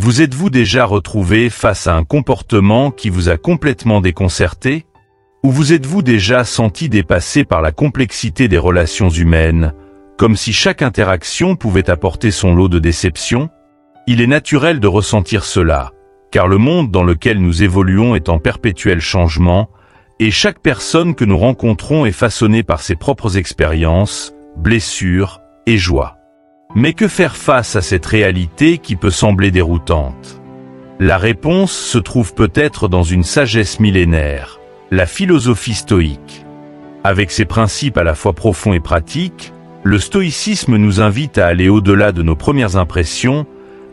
Vous êtes-vous déjà retrouvé face à un comportement qui vous a complètement déconcerté? Ou vous êtes-vous déjà senti dépassé par la complexité des relations humaines, comme si chaque interaction pouvait apporter son lot de déceptions? Il est naturel de ressentir cela, car le monde dans lequel nous évoluons est en perpétuel changement, et chaque personne que nous rencontrons est façonnée par ses propres expériences, blessures et joies. Mais que faire face à cette réalité qui peut sembler déroutante? La réponse se trouve peut-être dans une sagesse millénaire, la philosophie stoïque. Avec ses principes à la fois profonds et pratiques, le stoïcisme nous invite à aller au-delà de nos premières impressions,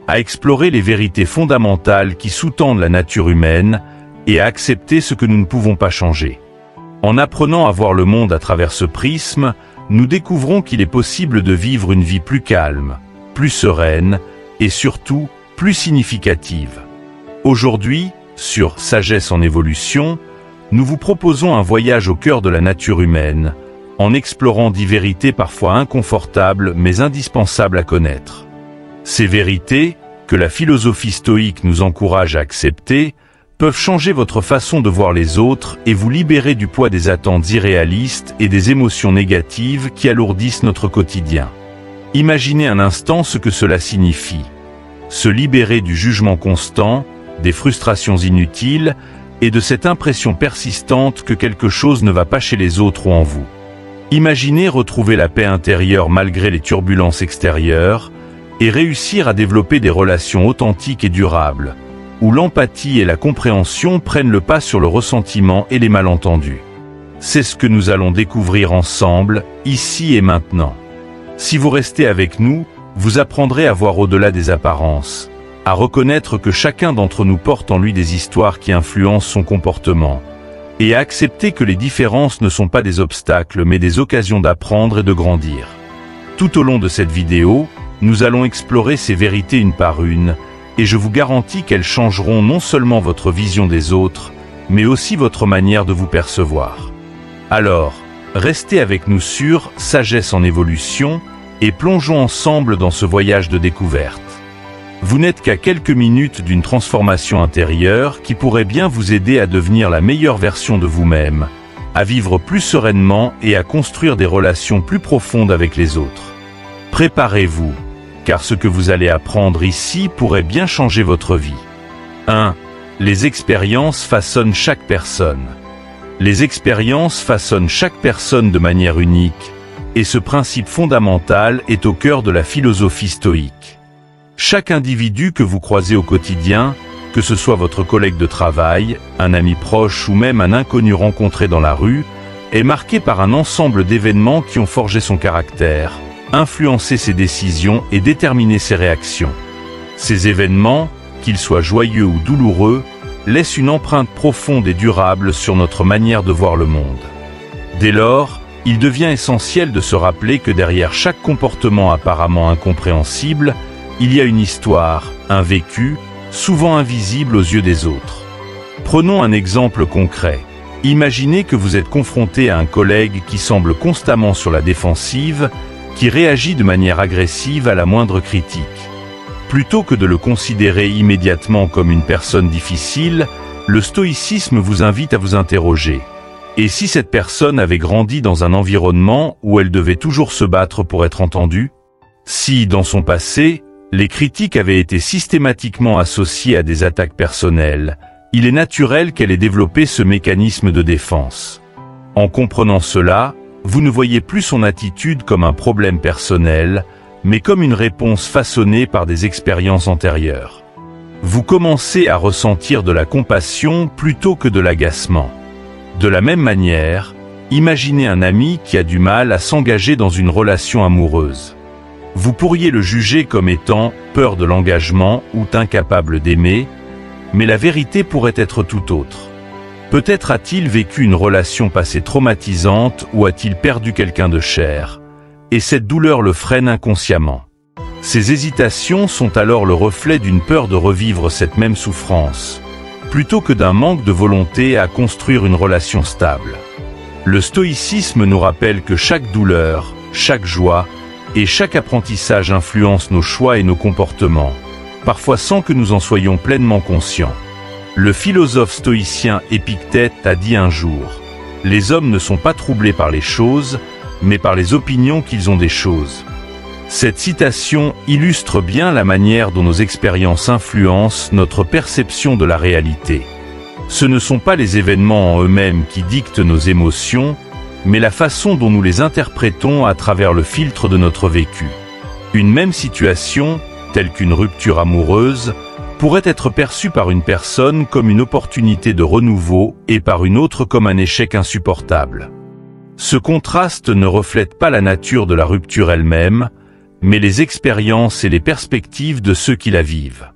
à explorer les vérités fondamentales qui sous-tendent la nature humaine et à accepter ce que nous ne pouvons pas changer. En apprenant à voir le monde à travers ce prisme, nous découvrons qu'il est possible de vivre une vie plus calme, plus sereine et surtout plus significative. Aujourd'hui, sur Sagesse en évolution, nous vous proposons un voyage au cœur de la nature humaine, en explorant des vérités parfois inconfortables mais indispensables à connaître. Ces vérités, que la philosophie stoïque nous encourage à accepter, peuvent changer votre façon de voir les autres et vous libérer du poids des attentes irréalistes et des émotions négatives qui alourdissent notre quotidien. Imaginez un instant ce que cela signifie. Se libérer du jugement constant, des frustrations inutiles et de cette impression persistante que quelque chose ne va pas chez les autres ou en vous. Imaginez retrouver la paix intérieure malgré les turbulences extérieures et réussir à développer des relations authentiques et durables, où l'empathie et la compréhension prennent le pas sur le ressentiment et les malentendus. C'est ce que nous allons découvrir ensemble, ici et maintenant. Si vous restez avec nous, vous apprendrez à voir au-delà des apparences, à reconnaître que chacun d'entre nous porte en lui des histoires qui influencent son comportement, et à accepter que les différences ne sont pas des obstacles mais des occasions d'apprendre et de grandir. Tout au long de cette vidéo, nous allons explorer ces vérités une par une, et je vous garantis qu'elles changeront non seulement votre vision des autres, mais aussi votre manière de vous percevoir. Alors, restez avec nous sur Sagesse en évolution et plongeons ensemble dans ce voyage de découverte. Vous n'êtes qu'à quelques minutes d'une transformation intérieure qui pourrait bien vous aider à devenir la meilleure version de vous-même, à vivre plus sereinement et à construire des relations plus profondes avec les autres. Préparez-vous, car ce que vous allez apprendre ici pourrait bien changer votre vie. 1. Les expériences façonnent chaque personne. Les expériences façonnent chaque personne de manière unique, et ce principe fondamental est au cœur de la philosophie stoïque. Chaque individu que vous croisez au quotidien, que ce soit votre collègue de travail, un ami proche ou même un inconnu rencontré dans la rue, est marqué par un ensemble d'événements qui ont forgé son caractère, influencé ses décisions et déterminé ses réactions. Ces événements, qu'ils soient joyeux ou douloureux, laissent une empreinte profonde et durable sur notre manière de voir le monde. Dès lors, il devient essentiel de se rappeler que derrière chaque comportement apparemment incompréhensible, il y a une histoire, un vécu, souvent invisible aux yeux des autres. Prenons un exemple concret. Imaginez que vous êtes confronté à un collègue qui semble constamment sur la défensive, qui réagit de manière agressive à la moindre critique. Plutôt que de le considérer immédiatement comme une personne difficile, le stoïcisme vous invite à vous interroger. Et si cette personne avait grandi dans un environnement où elle devait toujours se battre pour être entendue? Si, dans son passé, les critiques avaient été systématiquement associées à des attaques personnelles, il est naturel qu'elle ait développé ce mécanisme de défense. En comprenant cela, vous ne voyez plus son attitude comme un problème personnel, mais comme une réponse façonnée par des expériences antérieures. Vous commencez à ressentir de la compassion plutôt que de l'agacement. De la même manière, imaginez un ami qui a du mal à s'engager dans une relation amoureuse. Vous pourriez le juger comme étant peur de l'engagement ou incapable d'aimer, mais la vérité pourrait être tout autre. Peut-être a-t-il vécu une relation passée traumatisante ou a-t-il perdu quelqu'un de cher, et cette douleur le freine inconsciemment. Ces hésitations sont alors le reflet d'une peur de revivre cette même souffrance, plutôt que d'un manque de volonté à construire une relation stable. Le stoïcisme nous rappelle que chaque douleur, chaque joie et chaque apprentissage influence nos choix et nos comportements, parfois sans que nous en soyons pleinement conscients. Le philosophe stoïcien Épictète a dit un jour: « Les hommes ne sont pas troublés par les choses, mais par les opinions qu'ils ont des choses. » Cette citation illustre bien la manière dont nos expériences influencent notre perception de la réalité. Ce ne sont pas les événements en eux-mêmes qui dictent nos émotions, mais la façon dont nous les interprétons à travers le filtre de notre vécu. Une même situation, telle qu'une rupture amoureuse, pourrait être perçue par une personne comme une opportunité de renouveau et par une autre comme un échec insupportable. Ce contraste ne reflète pas la nature de la rupture elle-même, mais les expériences et les perspectives de ceux qui la vivent.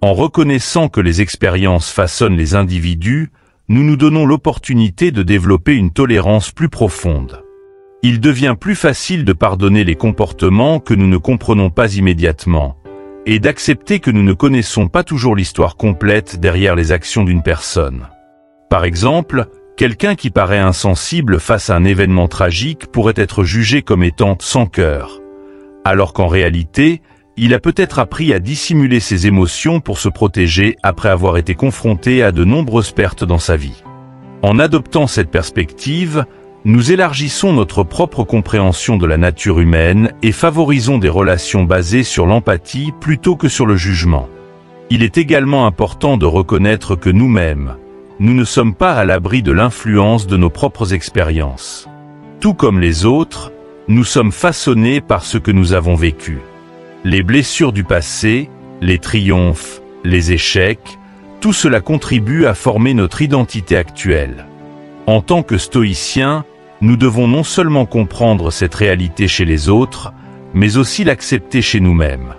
En reconnaissant que les expériences façonnent les individus, nous nous donnons l'opportunité de développer une tolérance plus profonde. Il devient plus facile de pardonner les comportements que nous ne comprenons pas immédiatement, et d'accepter que nous ne connaissons pas toujours l'histoire complète derrière les actions d'une personne. Par exemple, quelqu'un qui paraît insensible face à un événement tragique pourrait être jugé comme étant sans cœur, alors qu'en réalité, il a peut-être appris à dissimuler ses émotions pour se protéger après avoir été confronté à de nombreuses pertes dans sa vie. En adoptant cette perspective, nous élargissons notre propre compréhension de la nature humaine et favorisons des relations basées sur l'empathie plutôt que sur le jugement. Il est également important de reconnaître que nous-mêmes, nous ne sommes pas à l'abri de l'influence de nos propres expériences. Tout comme les autres, nous sommes façonnés par ce que nous avons vécu. Les blessures du passé, les triomphes, les échecs, tout cela contribue à former notre identité actuelle. En tant que stoïciens, nous devons non seulement comprendre cette réalité chez les autres, mais aussi l'accepter chez nous-mêmes.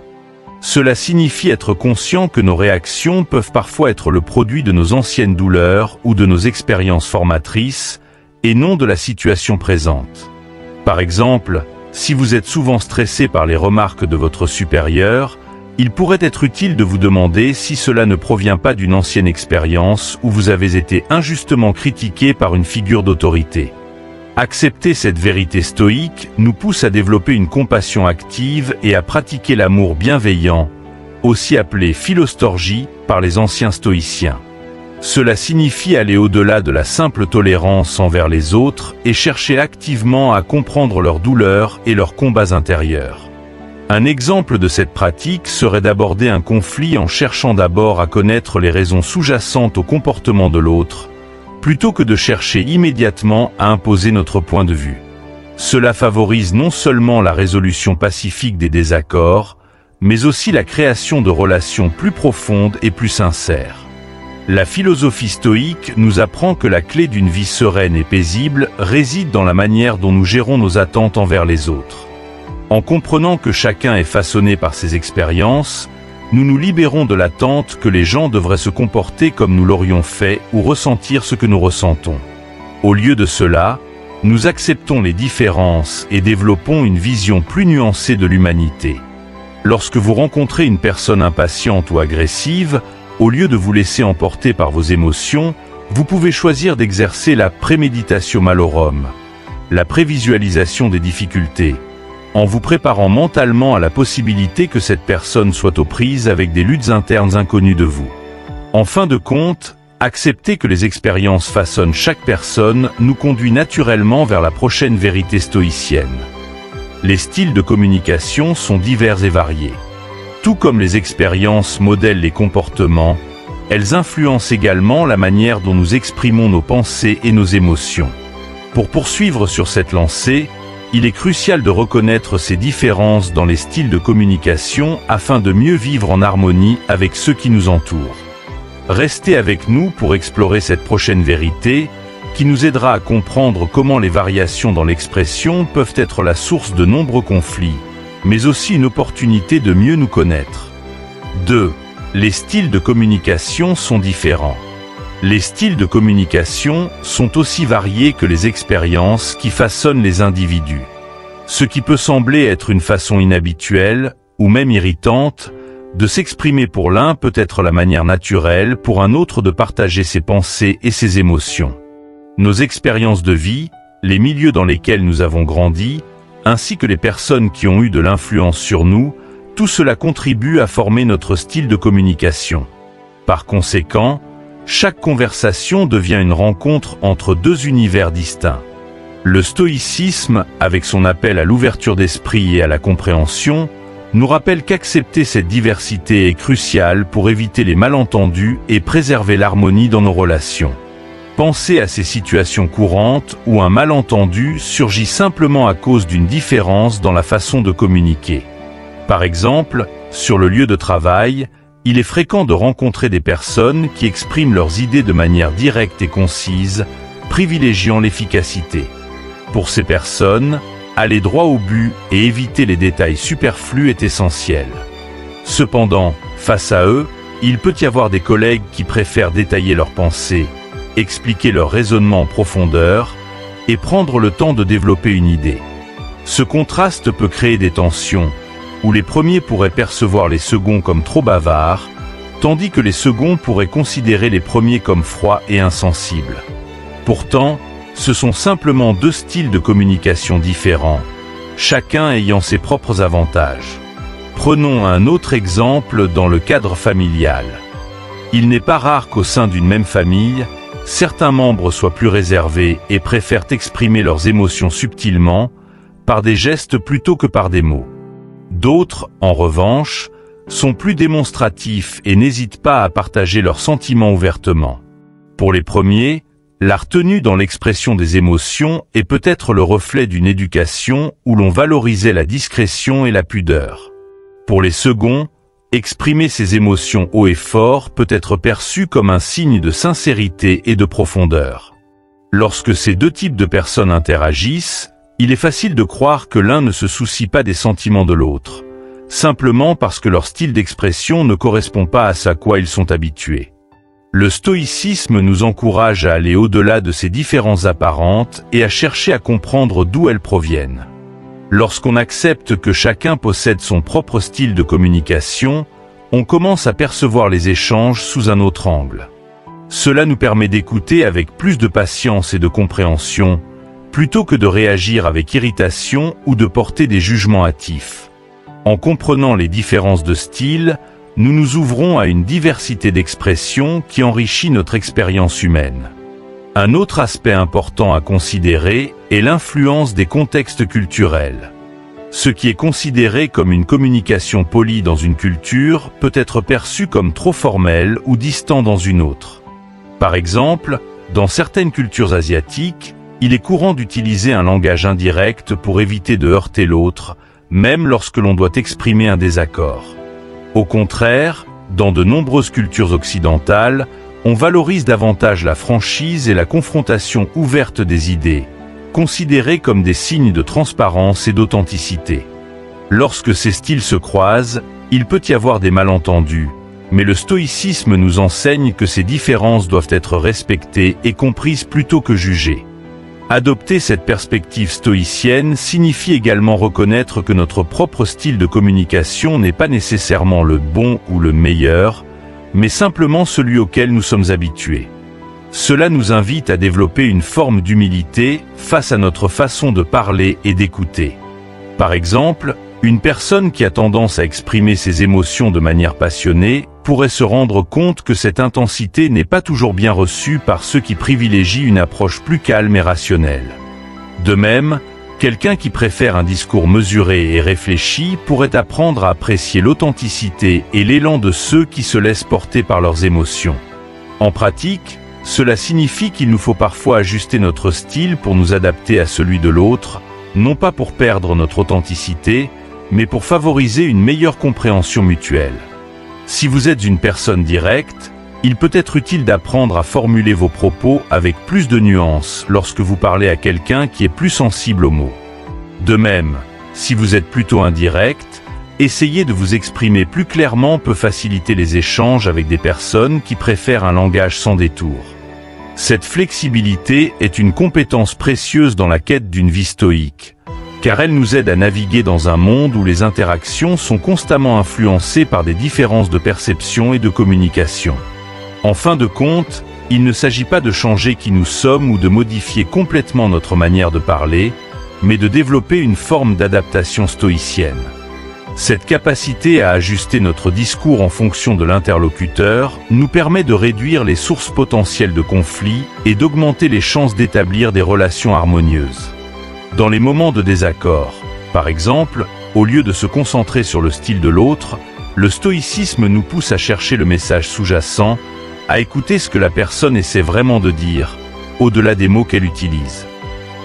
Cela signifie être conscient que nos réactions peuvent parfois être le produit de nos anciennes douleurs ou de nos expériences formatrices, et non de la situation présente. Par exemple, si vous êtes souvent stressé par les remarques de votre supérieur, il pourrait être utile de vous demander si cela ne provient pas d'une ancienne expérience où vous avez été injustement critiqué par une figure d'autorité. Accepter cette vérité stoïque nous pousse à développer une compassion active et à pratiquer l'amour bienveillant, aussi appelé philostorgie par les anciens stoïciens. Cela signifie aller au-delà de la simple tolérance envers les autres et chercher activement à comprendre leurs douleurs et leurs combats intérieurs. Un exemple de cette pratique serait d'aborder un conflit en cherchant d'abord à connaître les raisons sous-jacentes au comportement de l'autre, plutôt que de chercher immédiatement à imposer notre point de vue. Cela favorise non seulement la résolution pacifique des désaccords, mais aussi la création de relations plus profondes et plus sincères. La philosophie stoïque nous apprend que la clé d'une vie sereine et paisible réside dans la manière dont nous gérons nos attentes envers les autres. En comprenant que chacun est façonné par ses expériences, nous nous libérons de l'attente que les gens devraient se comporter comme nous l'aurions fait ou ressentir ce que nous ressentons. Au lieu de cela, nous acceptons les différences et développons une vision plus nuancée de l'humanité. Lorsque vous rencontrez une personne impatiente ou agressive, au lieu de vous laisser emporter par vos émotions, vous pouvez choisir d'exercer la préméditatio malorum, la prévisualisation des difficultés, en vous préparant mentalement à la possibilité que cette personne soit aux prises avec des luttes internes inconnues de vous. En fin de compte, accepter que les expériences façonnent chaque personne nous conduit naturellement vers la prochaine vérité stoïcienne. Les styles de communication sont divers et variés. Tout comme les expériences modèlent les comportements, elles influencent également la manière dont nous exprimons nos pensées et nos émotions. Pour poursuivre sur cette lancée, il est crucial de reconnaître ces différences dans les styles de communication afin de mieux vivre en harmonie avec ceux qui nous entourent. Restez avec nous pour explorer cette prochaine vérité, qui nous aidera à comprendre comment les variations dans l'expression peuvent être la source de nombreux conflits, mais aussi une opportunité de mieux nous connaître. 2. Les styles de communication sont différents. Les styles de communication sont aussi variés que les expériences qui façonnent les individus. Ce qui peut sembler être une façon inhabituelle, ou même irritante, de s'exprimer pour l'un peut être la manière naturelle pour un autre de partager ses pensées et ses émotions. Nos expériences de vie, les milieux dans lesquels nous avons grandi, ainsi que les personnes qui ont eu de l'influence sur nous, tout cela contribue à former notre style de communication. Par conséquent, chaque conversation devient une rencontre entre deux univers distincts. Le stoïcisme, avec son appel à l'ouverture d'esprit et à la compréhension, nous rappelle qu'accepter cette diversité est crucial pour éviter les malentendus et préserver l'harmonie dans nos relations. Pensez à ces situations courantes où un malentendu surgit simplement à cause d'une différence dans la façon de communiquer. Par exemple, sur le lieu de travail, il est fréquent de rencontrer des personnes qui expriment leurs idées de manière directe et concise, privilégiant l'efficacité. Pour ces personnes, aller droit au but et éviter les détails superflus est essentiel. Cependant, face à eux, il peut y avoir des collègues qui préfèrent détailler leurs pensées, expliquer leur raisonnement en profondeur et prendre le temps de développer une idée. Ce contraste peut créer des tensions, où les premiers pourraient percevoir les seconds comme trop bavards, tandis que les seconds pourraient considérer les premiers comme froids et insensibles. Pourtant, ce sont simplement deux styles de communication différents, chacun ayant ses propres avantages. Prenons un autre exemple dans le cadre familial. Il n'est pas rare qu'au sein d'une même famille, certains membres soient plus réservés et préfèrent exprimer leurs émotions subtilement, par des gestes plutôt que par des mots. D'autres, en revanche, sont plus démonstratifs et n'hésitent pas à partager leurs sentiments ouvertement. Pour les premiers, la retenue dans l'expression des émotions est peut-être le reflet d'une éducation où l'on valorisait la discrétion et la pudeur. Pour les seconds, exprimer ses émotions haut et fort peut être perçu comme un signe de sincérité et de profondeur. Lorsque ces deux types de personnes interagissent, il est facile de croire que l'un ne se soucie pas des sentiments de l'autre, simplement parce que leur style d'expression ne correspond pas à ce à quoi ils sont habitués. Le stoïcisme nous encourage à aller au-delà de ces différences apparentes et à chercher à comprendre d'où elles proviennent. Lorsqu'on accepte que chacun possède son propre style de communication, on commence à percevoir les échanges sous un autre angle. Cela nous permet d'écouter avec plus de patience et de compréhension, plutôt que de réagir avec irritation ou de porter des jugements hâtifs. En comprenant les différences de style, nous nous ouvrons à une diversité d'expressions qui enrichit notre expérience humaine. Un autre aspect important à considérer est l'influence des contextes culturels. Ce qui est considéré comme une communication polie dans une culture peut être perçu comme trop formel ou distant dans une autre. Par exemple, dans certaines cultures asiatiques, il est courant d'utiliser un langage indirect pour éviter de heurter l'autre, même lorsque l'on doit exprimer un désaccord. Au contraire, dans de nombreuses cultures occidentales, on valorise davantage la franchise et la confrontation ouverte des idées, considérées comme des signes de transparence et d'authenticité. Lorsque ces styles se croisent, il peut y avoir des malentendus, mais le stoïcisme nous enseigne que ces différences doivent être respectées et comprises plutôt que jugées. Adopter cette perspective stoïcienne signifie également reconnaître que notre propre style de communication n'est pas nécessairement le bon ou le meilleur, mais simplement celui auquel nous sommes habitués. Cela nous invite à développer une forme d'humilité face à notre façon de parler et d'écouter. Par exemple, une personne qui a tendance à exprimer ses émotions de manière passionnée pourrait se rendre compte que cette intensité n'est pas toujours bien reçue par ceux qui privilégient une approche plus calme et rationnelle. De même, quelqu'un qui préfère un discours mesuré et réfléchi pourrait apprendre à apprécier l'authenticité et l'élan de ceux qui se laissent porter par leurs émotions. En pratique, cela signifie qu'il nous faut parfois ajuster notre style pour nous adapter à celui de l'autre, non pas pour perdre notre authenticité, mais pour favoriser une meilleure compréhension mutuelle. Si vous êtes une personne directe, il peut être utile d'apprendre à formuler vos propos avec plus de nuances lorsque vous parlez à quelqu'un qui est plus sensible aux mots. De même, si vous êtes plutôt indirect, essayer de vous exprimer plus clairement peut faciliter les échanges avec des personnes qui préfèrent un langage sans détour. Cette flexibilité est une compétence précieuse dans la quête d'une vie stoïque, car elle nous aide à naviguer dans un monde où les interactions sont constamment influencées par des différences de perception et de communication. En fin de compte, il ne s'agit pas de changer qui nous sommes ou de modifier complètement notre manière de parler, mais de développer une forme d'adaptation stoïcienne. Cette capacité à ajuster notre discours en fonction de l'interlocuteur nous permet de réduire les sources potentielles de conflits et d'augmenter les chances d'établir des relations harmonieuses. Dans les moments de désaccord, par exemple, au lieu de se concentrer sur le style de l'autre, le stoïcisme nous pousse à chercher le message sous-jacent, à écouter ce que la personne essaie vraiment de dire, au-delà des mots qu'elle utilise.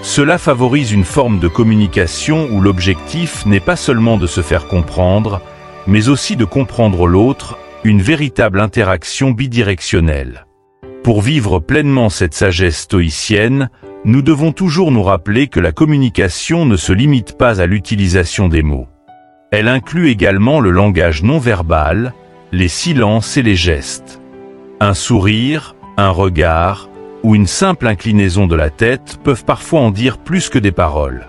Cela favorise une forme de communication où l'objectif n'est pas seulement de se faire comprendre, mais aussi de comprendre l'autre, une véritable interaction bidirectionnelle. Pour vivre pleinement cette sagesse stoïcienne, nous devons toujours nous rappeler que la communication ne se limite pas à l'utilisation des mots. Elle inclut également le langage non verbal, les silences et les gestes. Un sourire, un regard, ou une simple inclinaison de la tête peuvent parfois en dire plus que des paroles.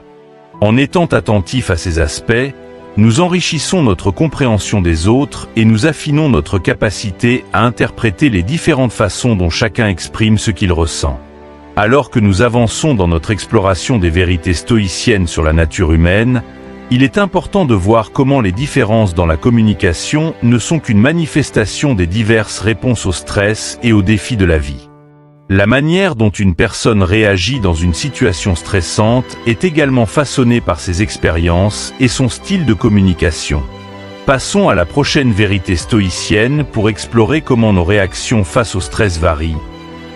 En étant attentifs à ces aspects, nous enrichissons notre compréhension des autres et nous affinons notre capacité à interpréter les différentes façons dont chacun exprime ce qu'il ressent. Alors que nous avançons dans notre exploration des vérités stoïciennes sur la nature humaine, il est important de voir comment les différences dans la communication ne sont qu'une manifestation des diverses réponses au stress et aux défis de la vie. La manière dont une personne réagit dans une situation stressante est également façonnée par ses expériences et son style de communication. Passons à la prochaine vérité stoïcienne pour explorer comment nos réactions face au stress varient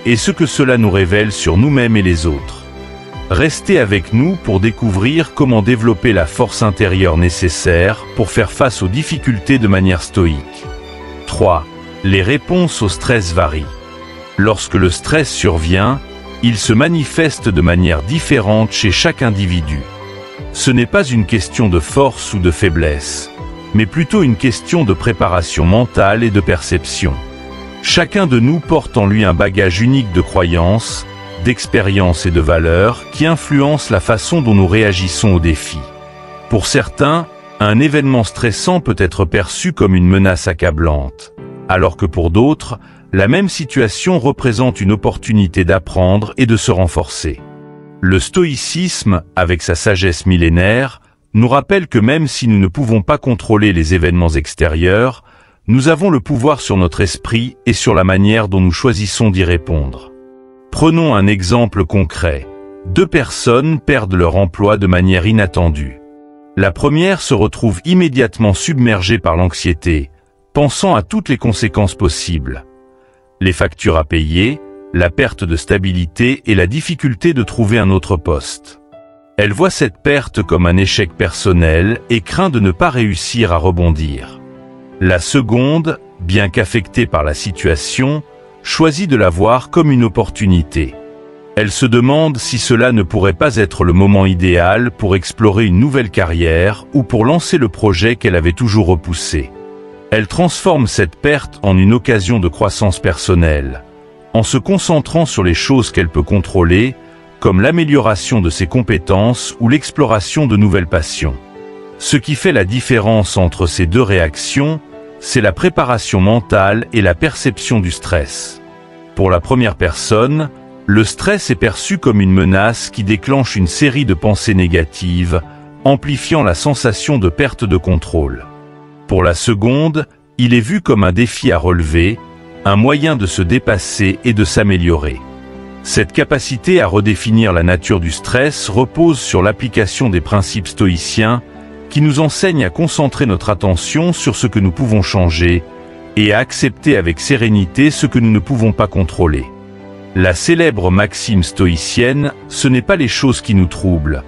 et ce que cela nous révèle sur nous-mêmes et les autres. Restez avec nous pour découvrir comment développer la force intérieure nécessaire pour faire face aux difficultés de manière stoïque. 3. Les réponses au stress varient. Lorsque le stress survient, il se manifeste de manière différente chez chaque individu. Ce n'est pas une question de force ou de faiblesse, mais plutôt une question de préparation mentale et de perception. Chacun de nous porte en lui un bagage unique de croyances, d'expériences et de valeurs qui influencent la façon dont nous réagissons aux défis. Pour certains, un événement stressant peut être perçu comme une menace accablante, alors que pour d'autres, la même situation représente une opportunité d'apprendre et de se renforcer. Le stoïcisme, avec sa sagesse millénaire, nous rappelle que même si nous ne pouvons pas contrôler les événements extérieurs, nous avons le pouvoir sur notre esprit et sur la manière dont nous choisissons d'y répondre. Prenons un exemple concret. 2 personnes perdent leur emploi de manière inattendue. La première se retrouve immédiatement submergée par l'anxiété, pensant à toutes les conséquences possibles. Les factures à payer, la perte de stabilité et la difficulté de trouver un autre poste. Elle voit cette perte comme un échec personnel et craint de ne pas réussir à rebondir. La seconde, bien qu'affectée par la situation, choisit de la voir comme une opportunité. Elle se demande si cela ne pourrait pas être le moment idéal pour explorer une nouvelle carrière ou pour lancer le projet qu'elle avait toujours repoussé. Elle transforme cette perte en une occasion de croissance personnelle, en se concentrant sur les choses qu'elle peut contrôler, comme l'amélioration de ses compétences ou l'exploration de nouvelles passions. Ce qui fait la différence entre ces 2 réactions, c'est la préparation mentale et la perception du stress. Pour la première personne, le stress est perçu comme une menace qui déclenche une série de pensées négatives, amplifiant la sensation de perte de contrôle. Pour la seconde, il est vu comme un défi à relever, un moyen de se dépasser et de s'améliorer. Cette capacité à redéfinir la nature du stress repose sur l'application des principes stoïciens qui nous enseignent à concentrer notre attention sur ce que nous pouvons changer et à accepter avec sérénité ce que nous ne pouvons pas contrôler. La célèbre maxime stoïcienne, ce n'est pas les choses qui nous troublent,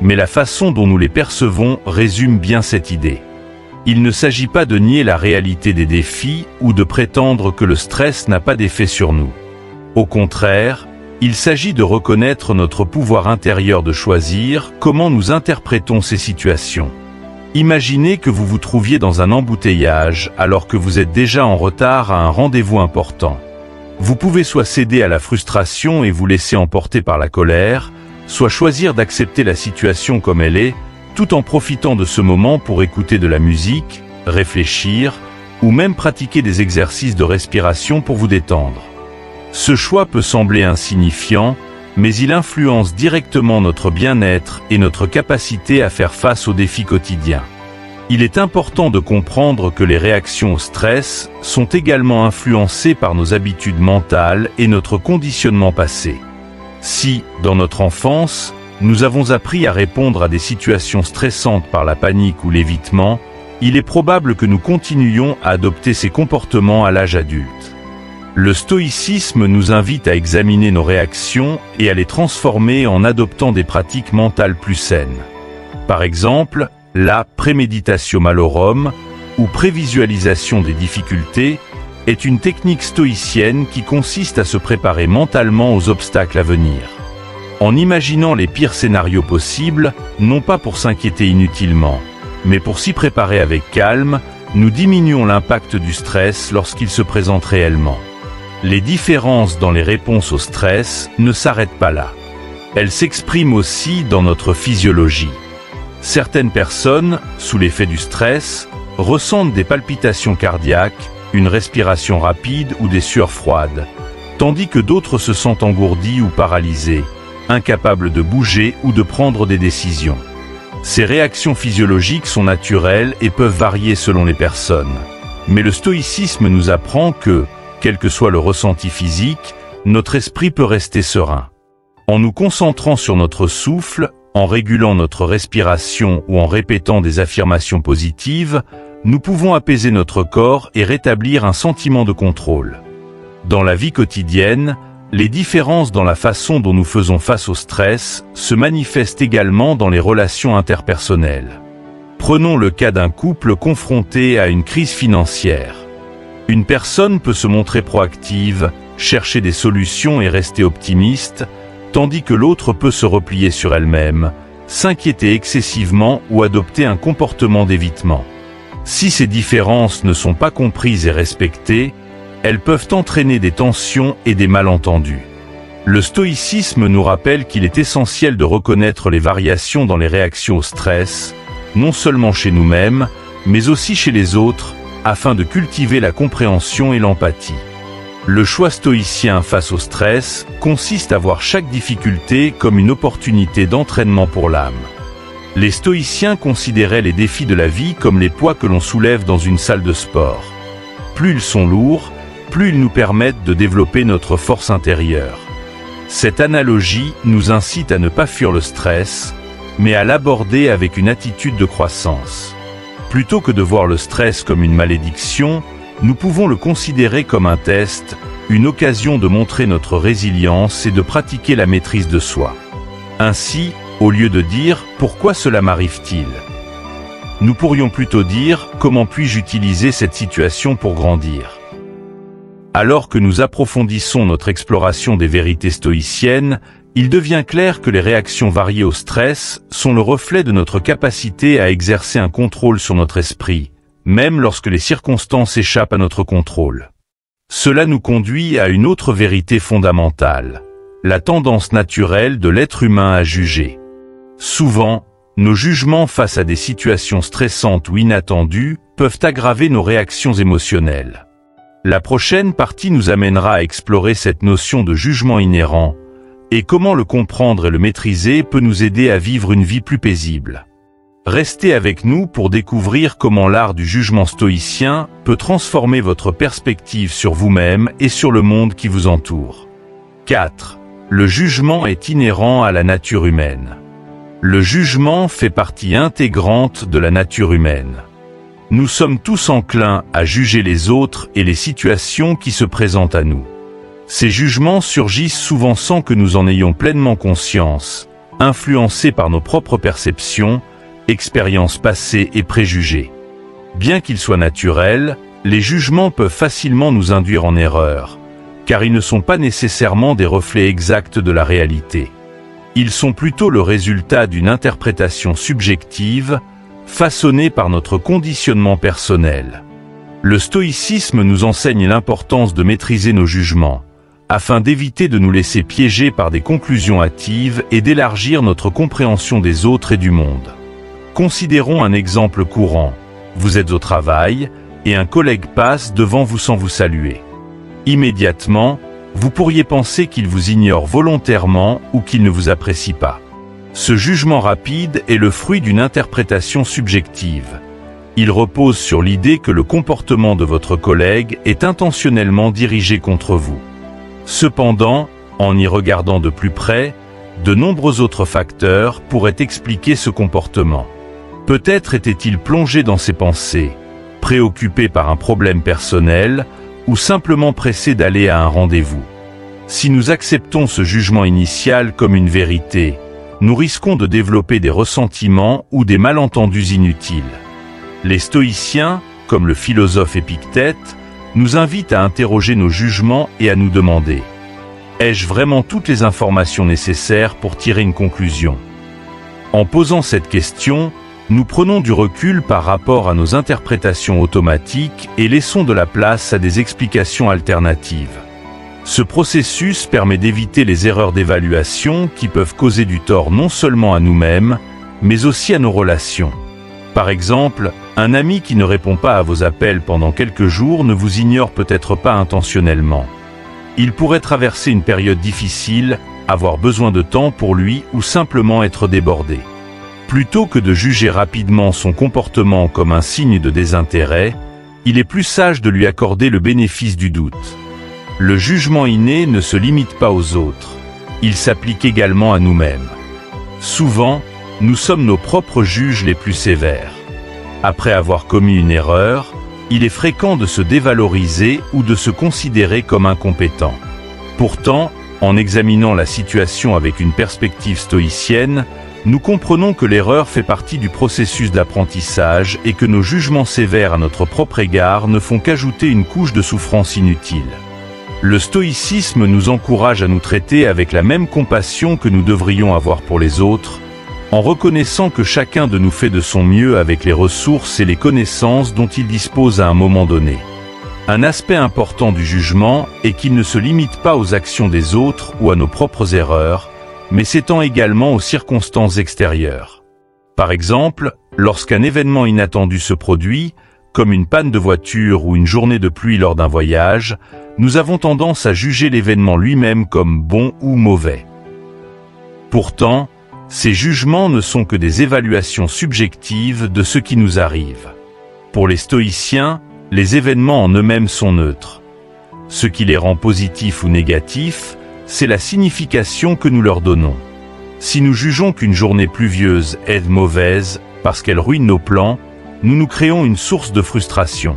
mais la façon dont nous les percevons résume bien cette idée. Il ne s'agit pas de nier la réalité des défis ou de prétendre que le stress n'a pas d'effet sur nous. Au contraire, il s'agit de reconnaître notre pouvoir intérieur de choisir comment nous interprétons ces situations. Imaginez que vous vous trouviez dans un embouteillage alors que vous êtes déjà en retard à un rendez-vous important. Vous pouvez soit céder à la frustration et vous laisser emporter par la colère, soit choisir d'accepter la situation comme elle est, tout en profitant de ce moment pour écouter de la musique, réfléchir, ou même pratiquer des exercices de respiration pour vous détendre. Ce choix peut sembler insignifiant, mais il influence directement notre bien-être et notre capacité à faire face aux défis quotidiens. Il est important de comprendre que les réactions au stress sont également influencées par nos habitudes mentales et notre conditionnement passé. Si, dans notre enfance, nous avons appris à répondre à des situations stressantes par la panique ou l'évitement, il est probable que nous continuions à adopter ces comportements à l'âge adulte. Le stoïcisme nous invite à examiner nos réactions et à les transformer en adoptant des pratiques mentales plus saines. Par exemple, la préméditatio malorum, ou prévisualisation des difficultés, est une technique stoïcienne qui consiste à se préparer mentalement aux obstacles à venir. En imaginant les pires scénarios possibles, non pas pour s'inquiéter inutilement, mais pour s'y préparer avec calme, nous diminuons l'impact du stress lorsqu'il se présente réellement. Les différences dans les réponses au stress ne s'arrêtent pas là. Elles s'expriment aussi dans notre physiologie. Certaines personnes, sous l'effet du stress, ressentent des palpitations cardiaques, une respiration rapide ou des sueurs froides, tandis que d'autres se sentent engourdis ou paralysés, incapables de bouger ou de prendre des décisions. Ces réactions physiologiques sont naturelles et peuvent varier selon les personnes. Mais le stoïcisme nous apprend que, quel que soit le ressenti physique, notre esprit peut rester serein. En nous concentrant sur notre souffle, en régulant notre respiration ou en répétant des affirmations positives, nous pouvons apaiser notre corps et rétablir un sentiment de contrôle. Dans la vie quotidienne, les différences dans la façon dont nous faisons face au stress se manifestent également dans les relations interpersonnelles. Prenons le cas d'un couple confronté à une crise financière. Une personne peut se montrer proactive, chercher des solutions et rester optimiste, tandis que l'autre peut se replier sur elle-même, s'inquiéter excessivement ou adopter un comportement d'évitement. Si ces différences ne sont pas comprises et respectées, elles peuvent entraîner des tensions et des malentendus. Le stoïcisme nous rappelle qu'il est essentiel de reconnaître les variations dans les réactions au stress, non seulement chez nous-mêmes, mais aussi chez les autres, afin de cultiver la compréhension et l'empathie. Le choix stoïcien face au stress consiste à voir chaque difficulté comme une opportunité d'entraînement pour l'âme. Les stoïciens considéraient les défis de la vie comme les poids que l'on soulève dans une salle de sport. Plus ils sont lourds, plus ils nous permettent de développer notre force intérieure. Cette analogie nous incite à ne pas fuir le stress, mais à l'aborder avec une attitude de croissance. Plutôt que de voir le stress comme une malédiction, nous pouvons le considérer comme un test, une occasion de montrer notre résilience et de pratiquer la maîtrise de soi. Ainsi, au lieu de dire « Pourquoi cela m'arrive-t-il ?», nous pourrions plutôt dire « Comment puis-je utiliser cette situation pour grandir ?» Alors que nous approfondissons notre exploration des vérités stoïciennes, il devient clair que les réactions variées au stress sont le reflet de notre capacité à exercer un contrôle sur notre esprit, même lorsque les circonstances échappent à notre contrôle. Cela nous conduit à une autre vérité fondamentale, la tendance naturelle de l'être humain à juger. Souvent, nos jugements face à des situations stressantes ou inattendues peuvent aggraver nos réactions émotionnelles. La prochaine partie nous amènera à explorer cette notion de jugement inhérent et comment le comprendre et le maîtriser peut nous aider à vivre une vie plus paisible. Restez avec nous pour découvrir comment l'art du jugement stoïcien peut transformer votre perspective sur vous-même et sur le monde qui vous entoure. 4. Le jugement est inhérent à la nature humaine. Le jugement fait partie intégrante de la nature humaine. Nous sommes tous enclins à juger les autres et les situations qui se présentent à nous. Ces jugements surgissent souvent sans que nous en ayons pleinement conscience, influencés par nos propres perceptions, expériences passées et préjugés. Bien qu'ils soient naturels, les jugements peuvent facilement nous induire en erreur, car ils ne sont pas nécessairement des reflets exacts de la réalité. Ils sont plutôt le résultat d'une interprétation subjective, façonnée par notre conditionnement personnel. Le stoïcisme nous enseigne l'importance de maîtriser nos jugements, afin d'éviter de nous laisser piéger par des conclusions hâtives et d'élargir notre compréhension des autres et du monde. Considérons un exemple courant. Vous êtes au travail, et un collègue passe devant vous sans vous saluer. Immédiatement, vous pourriez penser qu'il vous ignore volontairement ou qu'il ne vous apprécie pas. Ce jugement rapide est le fruit d'une interprétation subjective, Il repose sur l'idée que le comportement de votre collègue est intentionnellement dirigé contre vous. Cependant, en y regardant de plus près, de nombreux autres facteurs pourraient expliquer ce comportement. Peut-être était-il plongé dans ses pensées, préoccupé par un problème personnel, ou simplement pressé d'aller à un rendez-vous. Si nous acceptons ce jugement initial comme une vérité, nous risquons de développer des ressentiments ou des malentendus inutiles. Les stoïciens, comme le philosophe Épictète, nous invitent à interroger nos jugements et à nous demander: ai-je vraiment toutes les informations nécessaires pour tirer une conclusion? En posant cette question, nous prenons du recul par rapport à nos interprétations automatiques et laissons de la place à des explications alternatives. Ce processus permet d'éviter les erreurs d'évaluation qui peuvent causer du tort non seulement à nous-mêmes, mais aussi à nos relations. Par exemple, un ami qui ne répond pas à vos appels pendant quelques jours ne vous ignore peut-être pas intentionnellement. Il pourrait traverser une période difficile, avoir besoin de temps pour lui ou simplement être débordé. Plutôt que de juger rapidement son comportement comme un signe de désintérêt, il est plus sage de lui accorder le bénéfice du doute. Le jugement inné ne se limite pas aux autres, il s'applique également à nous-mêmes. Souvent, nous sommes nos propres juges les plus sévères. Après avoir commis une erreur, il est fréquent de se dévaloriser ou de se considérer comme incompétent. Pourtant, en examinant la situation avec une perspective stoïcienne, nous comprenons que l'erreur fait partie du processus d'apprentissage et que nos jugements sévères à notre propre égard ne font qu'ajouter une couche de souffrance inutile. Le stoïcisme nous encourage à nous traiter avec la même compassion que nous devrions avoir pour les autres, en reconnaissant que chacun de nous fait de son mieux avec les ressources et les connaissances dont il dispose à un moment donné. Un aspect important du jugement est qu'il ne se limite pas aux actions des autres ou à nos propres erreurs, mais s'étend également aux circonstances extérieures. Par exemple, lorsqu'un événement inattendu se produit, comme une panne de voiture ou une journée de pluie lors d'un voyage, nous avons tendance à juger l'événement lui-même comme bon ou mauvais. Pourtant, ces jugements ne sont que des évaluations subjectives de ce qui nous arrive. Pour les stoïciens, les événements en eux-mêmes sont neutres. Ce qui les rend positifs ou négatifs, c'est la signification que nous leur donnons. Si nous jugeons qu'une journée pluvieuse est mauvaise parce qu'elle ruine nos plans, nous nous créons une source de frustration.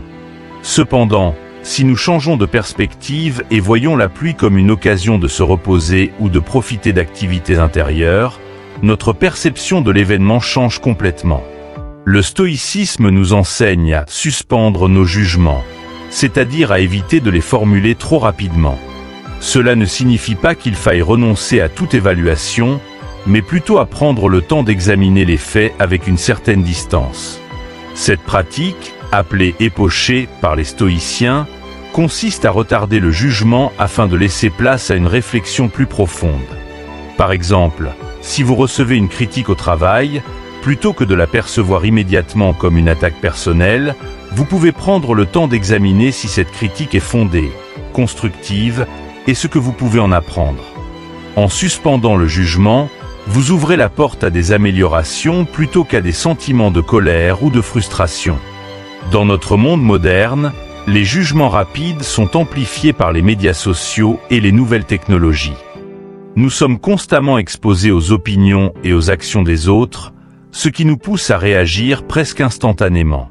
Cependant, si nous changeons de perspective et voyons la pluie comme une occasion de se reposer ou de profiter d'activités intérieures, notre perception de l'événement change complètement. Le stoïcisme nous enseigne à suspendre nos jugements, c'est-à-dire à éviter de les formuler trop rapidement. Cela ne signifie pas qu'il faille renoncer à toute évaluation, mais plutôt à prendre le temps d'examiner les faits avec une certaine distance. Cette pratique, appelée épocher par les stoïciens, consiste à retarder le jugement afin de laisser place à une réflexion plus profonde. Par exemple, si vous recevez une critique au travail, plutôt que de la percevoir immédiatement comme une attaque personnelle, vous pouvez prendre le temps d'examiner si cette critique est fondée, constructive, et ce que vous pouvez en apprendre. En suspendant le jugement, vous ouvrez la porte à des améliorations plutôt qu'à des sentiments de colère ou de frustration. Dans notre monde moderne, les jugements rapides sont amplifiés par les médias sociaux et les nouvelles technologies. Nous sommes constamment exposés aux opinions et aux actions des autres, ce qui nous pousse à réagir presque instantanément.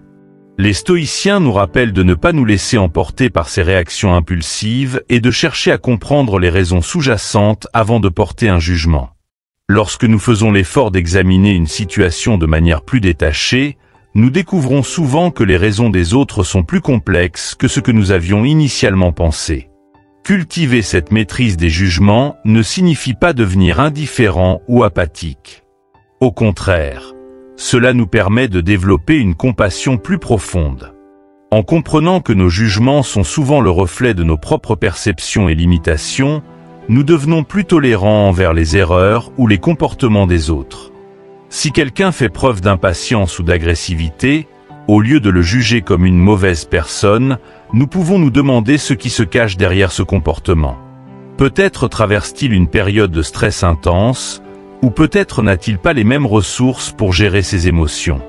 Les stoïciens nous rappellent de ne pas nous laisser emporter par ces réactions impulsives et de chercher à comprendre les raisons sous-jacentes avant de porter un jugement. Lorsque nous faisons l'effort d'examiner une situation de manière plus détachée, nous découvrons souvent que les raisons des autres sont plus complexes que ce que nous avions initialement pensé. Cultiver cette maîtrise des jugements ne signifie pas devenir indifférent ou apathique. Au contraire, cela nous permet de développer une compassion plus profonde. En comprenant que nos jugements sont souvent le reflet de nos propres perceptions et limitations, nous devenons plus tolérants envers les erreurs ou les comportements des autres. Si quelqu'un fait preuve d'impatience ou d'agressivité, au lieu de le juger comme une mauvaise personne, nous pouvons nous demander ce qui se cache derrière ce comportement. Peut-être traverse-t-il une période de stress intense, ou peut-être n'a-t-il pas les mêmes ressources pour gérer ses émotions.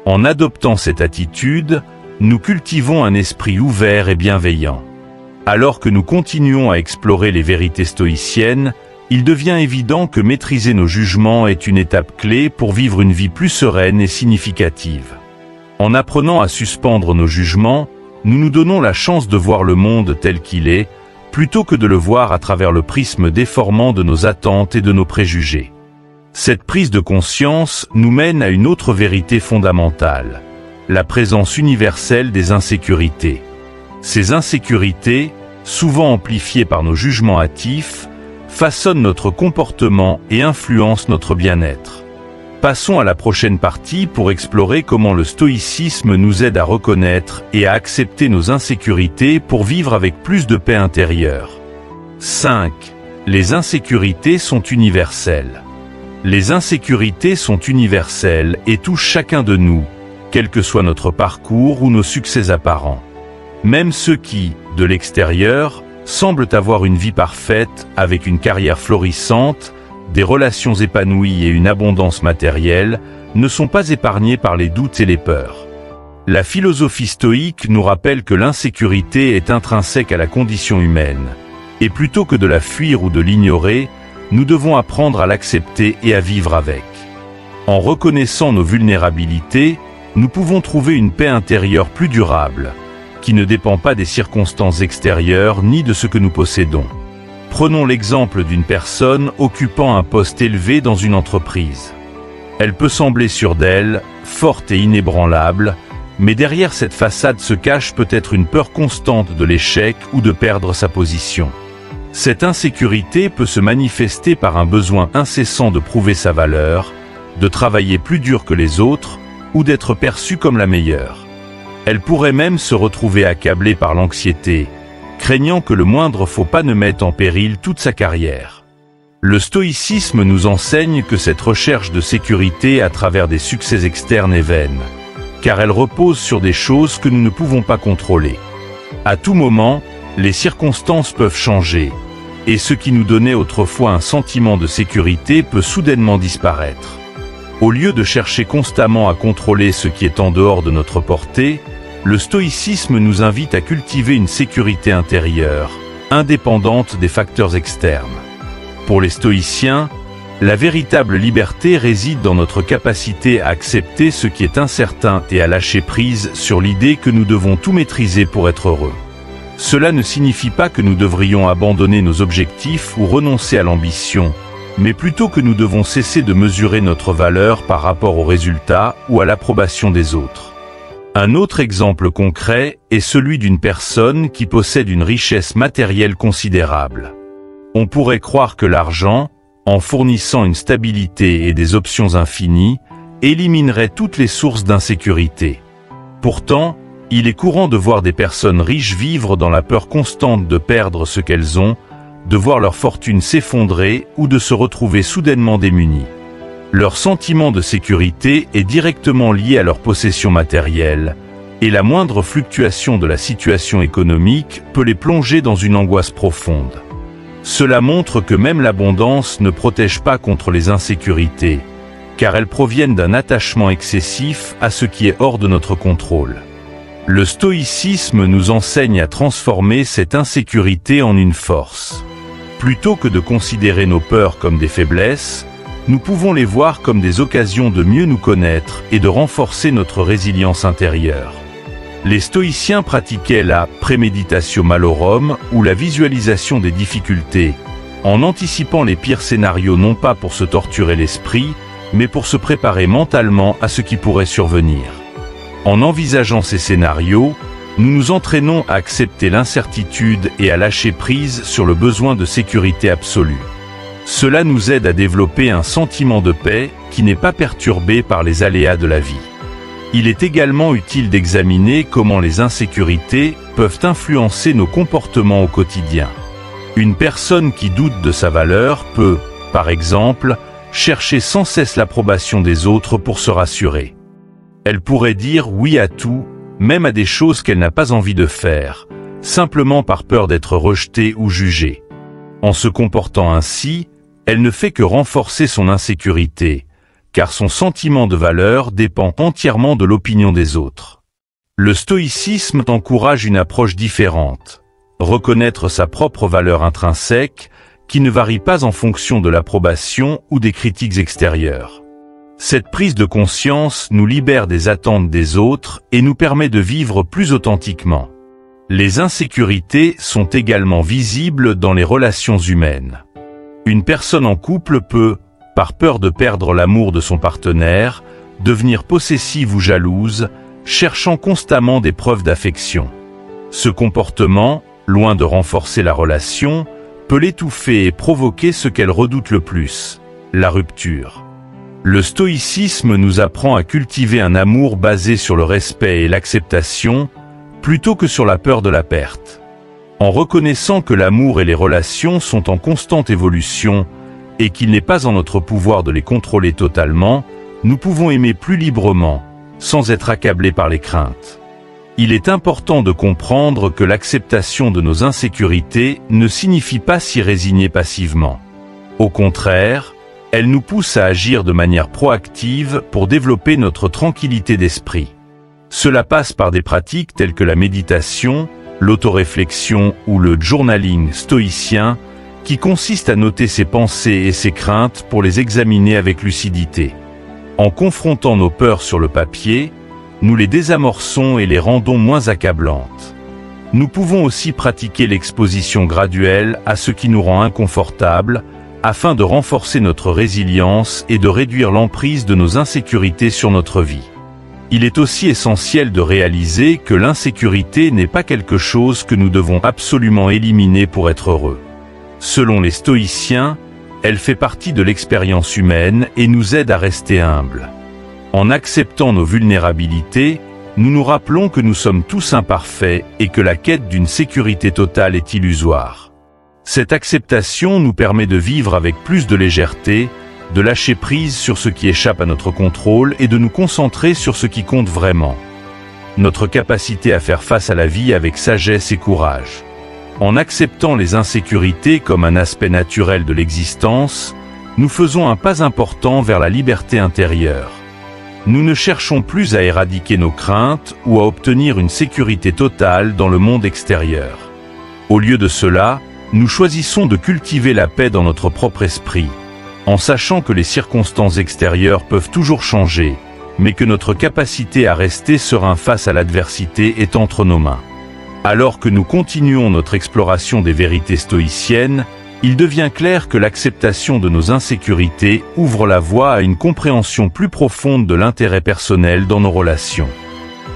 En adoptant cette attitude, nous cultivons un esprit ouvert et bienveillant. Alors que nous continuons à explorer les vérités stoïciennes, il devient évident que maîtriser nos jugements est une étape clé pour vivre une vie plus sereine et significative. En apprenant à suspendre nos jugements, nous nous donnons la chance de voir le monde tel qu'il est, plutôt que de le voir à travers le prisme déformant de nos attentes et de nos préjugés. Cette prise de conscience nous mène à une autre vérité fondamentale, la présence universelle des insécurités. Ces insécurités, souvent amplifiées par nos jugements hâtifs, façonnent notre comportement et influencent notre bien-être. Passons à la prochaine partie pour explorer comment le stoïcisme nous aide à reconnaître et à accepter nos insécurités pour vivre avec plus de paix intérieure. 5. Les insécurités sont universelles. Les insécurités sont universelles et touchent chacun de nous, quel que soit notre parcours ou nos succès apparents. Même ceux qui, de l'extérieur, semblent avoir une vie parfaite, avec une carrière florissante, des relations épanouies et une abondance matérielle, ne sont pas épargnés par les doutes et les peurs. La philosophie stoïque nous rappelle que l'insécurité est intrinsèque à la condition humaine, et plutôt que de la fuir ou de l'ignorer, nous devons apprendre à l'accepter et à vivre avec. En reconnaissant nos vulnérabilités, nous pouvons trouver une paix intérieure plus durable, qui ne dépend pas des circonstances extérieures ni de ce que nous possédons. Prenons l'exemple d'une personne occupant un poste élevé dans une entreprise. Elle peut sembler sûre d'elle, forte et inébranlable, mais derrière cette façade se cache peut-être une peur constante de l'échec ou de perdre sa position. Cette insécurité peut se manifester par un besoin incessant de prouver sa valeur, de travailler plus dur que les autres ou d'être perçue comme la meilleure. Elle pourrait même se retrouver accablée par l'anxiété, craignant que le moindre faux pas ne mette en péril toute sa carrière. Le stoïcisme nous enseigne que cette recherche de sécurité à travers des succès externes est vaine, car elle repose sur des choses que nous ne pouvons pas contrôler. À tout moment, les circonstances peuvent changer, et ce qui nous donnait autrefois un sentiment de sécurité peut soudainement disparaître. Au lieu de chercher constamment à contrôler ce qui est en dehors de notre portée, le stoïcisme nous invite à cultiver une sécurité intérieure, indépendante des facteurs externes. Pour les stoïciens, la véritable liberté réside dans notre capacité à accepter ce qui est incertain et à lâcher prise sur l'idée que nous devons tout maîtriser pour être heureux. Cela ne signifie pas que nous devrions abandonner nos objectifs ou renoncer à l'ambition, mais plutôt que nous devons cesser de mesurer notre valeur par rapport aux résultats ou à l'approbation des autres. Un autre exemple concret est celui d'une personne qui possède une richesse matérielle considérable. On pourrait croire que l'argent, en fournissant une stabilité et des options infinies, éliminerait toutes les sources d'insécurité. Pourtant, il est courant de voir des personnes riches vivre dans la peur constante de perdre ce qu'elles ont, de voir leur fortune s'effondrer ou de se retrouver soudainement démunies. Leur sentiment de sécurité est directement lié à leur possession matérielle, et la moindre fluctuation de la situation économique peut les plonger dans une angoisse profonde. Cela montre que même l'abondance ne protège pas contre les insécurités, car elles proviennent d'un attachement excessif à ce qui est hors de notre contrôle. Le stoïcisme nous enseigne à transformer cette insécurité en une force. Plutôt que de considérer nos peurs comme des faiblesses, nous pouvons les voir comme des occasions de mieux nous connaître et de renforcer notre résilience intérieure. Les stoïciens pratiquaient la préméditatio malorum ou la visualisation des difficultés, en anticipant les pires scénarios non pas pour se torturer l'esprit, mais pour se préparer mentalement à ce qui pourrait survenir. En envisageant ces scénarios, nous nous entraînons à accepter l'incertitude et à lâcher prise sur le besoin de sécurité absolue. Cela nous aide à développer un sentiment de paix qui n'est pas perturbé par les aléas de la vie. Il est également utile d'examiner comment les insécurités peuvent influencer nos comportements au quotidien. Une personne qui doute de sa valeur peut, par exemple, chercher sans cesse l'approbation des autres pour se rassurer. Elle pourrait dire oui à tout, même à des choses qu'elle n'a pas envie de faire, simplement par peur d'être rejetée ou jugée. En se comportant ainsi, elle ne fait que renforcer son insécurité, car son sentiment de valeur dépend entièrement de l'opinion des autres. Le stoïcisme encourage une approche différente, reconnaître sa propre valeur intrinsèque, qui ne varie pas en fonction de l'approbation ou des critiques extérieures. Cette prise de conscience nous libère des attentes des autres et nous permet de vivre plus authentiquement. Les insécurités sont également visibles dans les relations humaines. Une personne en couple peut, par peur de perdre l'amour de son partenaire, devenir possessive ou jalouse, cherchant constamment des preuves d'affection. Ce comportement, loin de renforcer la relation, peut l'étouffer et provoquer ce qu'elle redoute le plus, la rupture. Le stoïcisme nous apprend à cultiver un amour basé sur le respect et l'acceptation, plutôt que sur la peur de la perte. En reconnaissant que l'amour et les relations sont en constante évolution et qu'il n'est pas en notre pouvoir de les contrôler totalement, nous pouvons aimer plus librement, sans être accablés par les craintes. Il est important de comprendre que l'acceptation de nos insécurités ne signifie pas s'y résigner passivement. Au contraire, elle nous pousse à agir de manière proactive pour développer notre tranquillité d'esprit. Cela passe par des pratiques telles que la méditation, l'autoréflexion ou le journaling stoïcien, qui consiste à noter ses pensées et ses craintes pour les examiner avec lucidité. En confrontant nos peurs sur le papier, nous les désamorçons et les rendons moins accablantes. Nous pouvons aussi pratiquer l'exposition graduelle à ce qui nous rend inconfortable, afin de renforcer notre résilience et de réduire l'emprise de nos insécurités sur notre vie. Il est aussi essentiel de réaliser que l'insécurité n'est pas quelque chose que nous devons absolument éliminer pour être heureux. Selon les stoïciens, elle fait partie de l'expérience humaine et nous aide à rester humbles. En acceptant nos vulnérabilités, nous nous rappelons que nous sommes tous imparfaits et que la quête d'une sécurité totale est illusoire. Cette acceptation nous permet de vivre avec plus de légèreté, de lâcher prise sur ce qui échappe à notre contrôle et de nous concentrer sur ce qui compte vraiment. Notre capacité à faire face à la vie avec sagesse et courage. En acceptant les insécurités comme un aspect naturel de l'existence, nous faisons un pas important vers la liberté intérieure. Nous ne cherchons plus à éradiquer nos craintes ou à obtenir une sécurité totale dans le monde extérieur. Au lieu de cela, nous choisissons de cultiver la paix dans notre propre esprit, en sachant que les circonstances extérieures peuvent toujours changer, mais que notre capacité à rester serein face à l'adversité est entre nos mains. Alors que nous continuons notre exploration des vérités stoïciennes, il devient clair que l'acceptation de nos insécurités ouvre la voie à une compréhension plus profonde de l'intérêt personnel dans nos relations.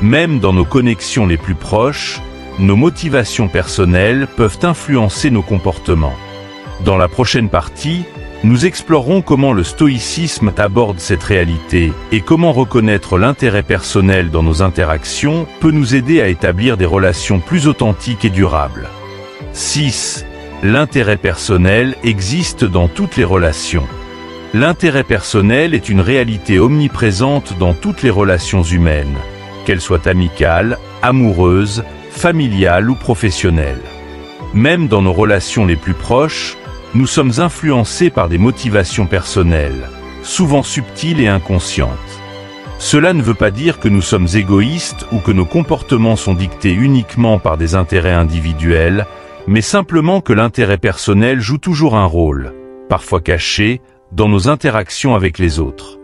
Même dans nos connexions les plus proches, nos motivations personnelles peuvent influencer nos comportements. Dans la prochaine partie, nous explorerons comment le stoïcisme aborde cette réalité et comment reconnaître l'intérêt personnel dans nos interactions peut nous aider à établir des relations plus authentiques et durables. 6. L'intérêt personnel existe dans toutes les relations. L'intérêt personnel est une réalité omniprésente dans toutes les relations humaines, qu'elles soient amicales, amoureuses, familiales ou professionnelles. Même dans nos relations les plus proches, nous sommes influencés par des motivations personnelles, souvent subtiles et inconscientes. Cela ne veut pas dire que nous sommes égoïstes ou que nos comportements sont dictés uniquement par des intérêts individuels, mais simplement que l'intérêt personnel joue toujours un rôle, parfois caché, dans nos interactions avec les autres.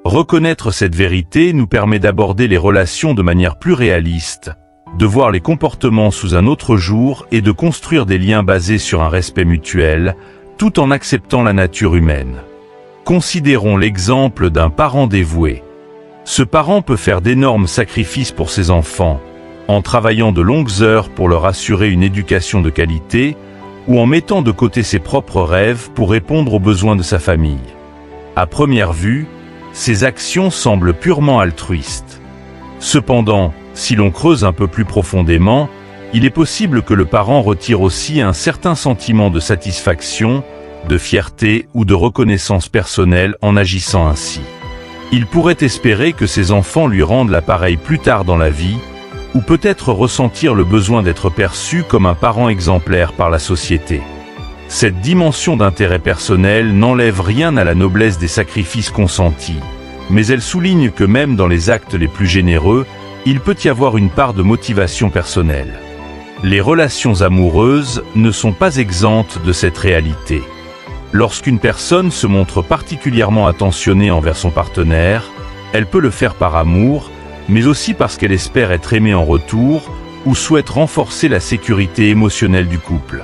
Reconnaître cette vérité nous permet d'aborder les relations de manière plus réaliste, de voir les comportements sous un autre jour et de construire des liens basés sur un respect mutuel, tout en acceptant la nature humaine. Considérons l'exemple d'un parent dévoué. Ce parent peut faire d'énormes sacrifices pour ses enfants, en travaillant de longues heures pour leur assurer une éducation de qualité, ou en mettant de côté ses propres rêves pour répondre aux besoins de sa famille. À première vue, ces actions semblent purement altruistes. Cependant, si l'on creuse un peu plus profondément, il est possible que le parent retire aussi un certain sentiment de satisfaction, de fierté ou de reconnaissance personnelle en agissant ainsi. Il pourrait espérer que ses enfants lui rendent l'appareil plus tard dans la vie, ou peut-être ressentir le besoin d'être perçu comme un parent exemplaire par la société. Cette dimension d'intérêt personnel n'enlève rien à la noblesse des sacrifices consentis, mais elle souligne que même dans les actes les plus généreux, il peut y avoir une part de motivation personnelle. Les relations amoureuses ne sont pas exemptes de cette réalité. Lorsqu'une personne se montre particulièrement attentionnée envers son partenaire, elle peut le faire par amour, mais aussi parce qu'elle espère être aimée en retour ou souhaite renforcer la sécurité émotionnelle du couple.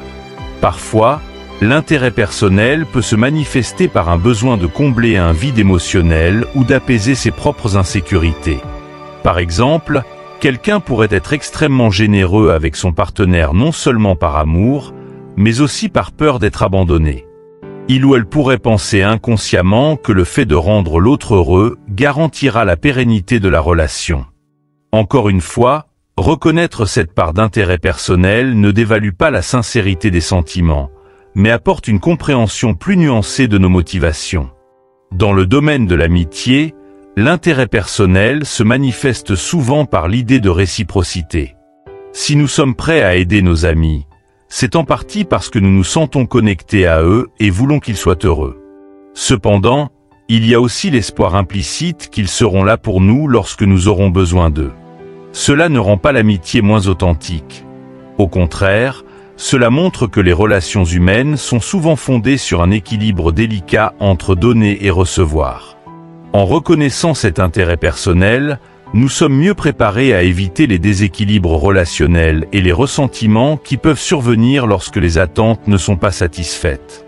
Parfois, l'intérêt personnel peut se manifester par un besoin de combler un vide émotionnel ou d'apaiser ses propres insécurités. Par exemple, quelqu'un pourrait être extrêmement généreux avec son partenaire non seulement par amour, mais aussi par peur d'être abandonné. Il ou elle pourrait penser inconsciemment que le fait de rendre l'autre heureux garantira la pérennité de la relation. Encore une fois, reconnaître cette part d'intérêt personnel ne dévalue pas la sincérité des sentiments, mais apporte une compréhension plus nuancée de nos motivations. Dans le domaine de l'amitié, l'intérêt personnel se manifeste souvent par l'idée de réciprocité. Si nous sommes prêts à aider nos amis, c'est en partie parce que nous nous sentons connectés à eux et voulons qu'ils soient heureux. Cependant, il y a aussi l'espoir implicite qu'ils seront là pour nous lorsque nous aurons besoin d'eux. Cela ne rend pas l'amitié moins authentique. Au contraire, cela montre que les relations humaines sont souvent fondées sur un équilibre délicat entre donner et recevoir. En reconnaissant cet intérêt personnel, nous sommes mieux préparés à éviter les déséquilibres relationnels et les ressentiments qui peuvent survenir lorsque les attentes ne sont pas satisfaites.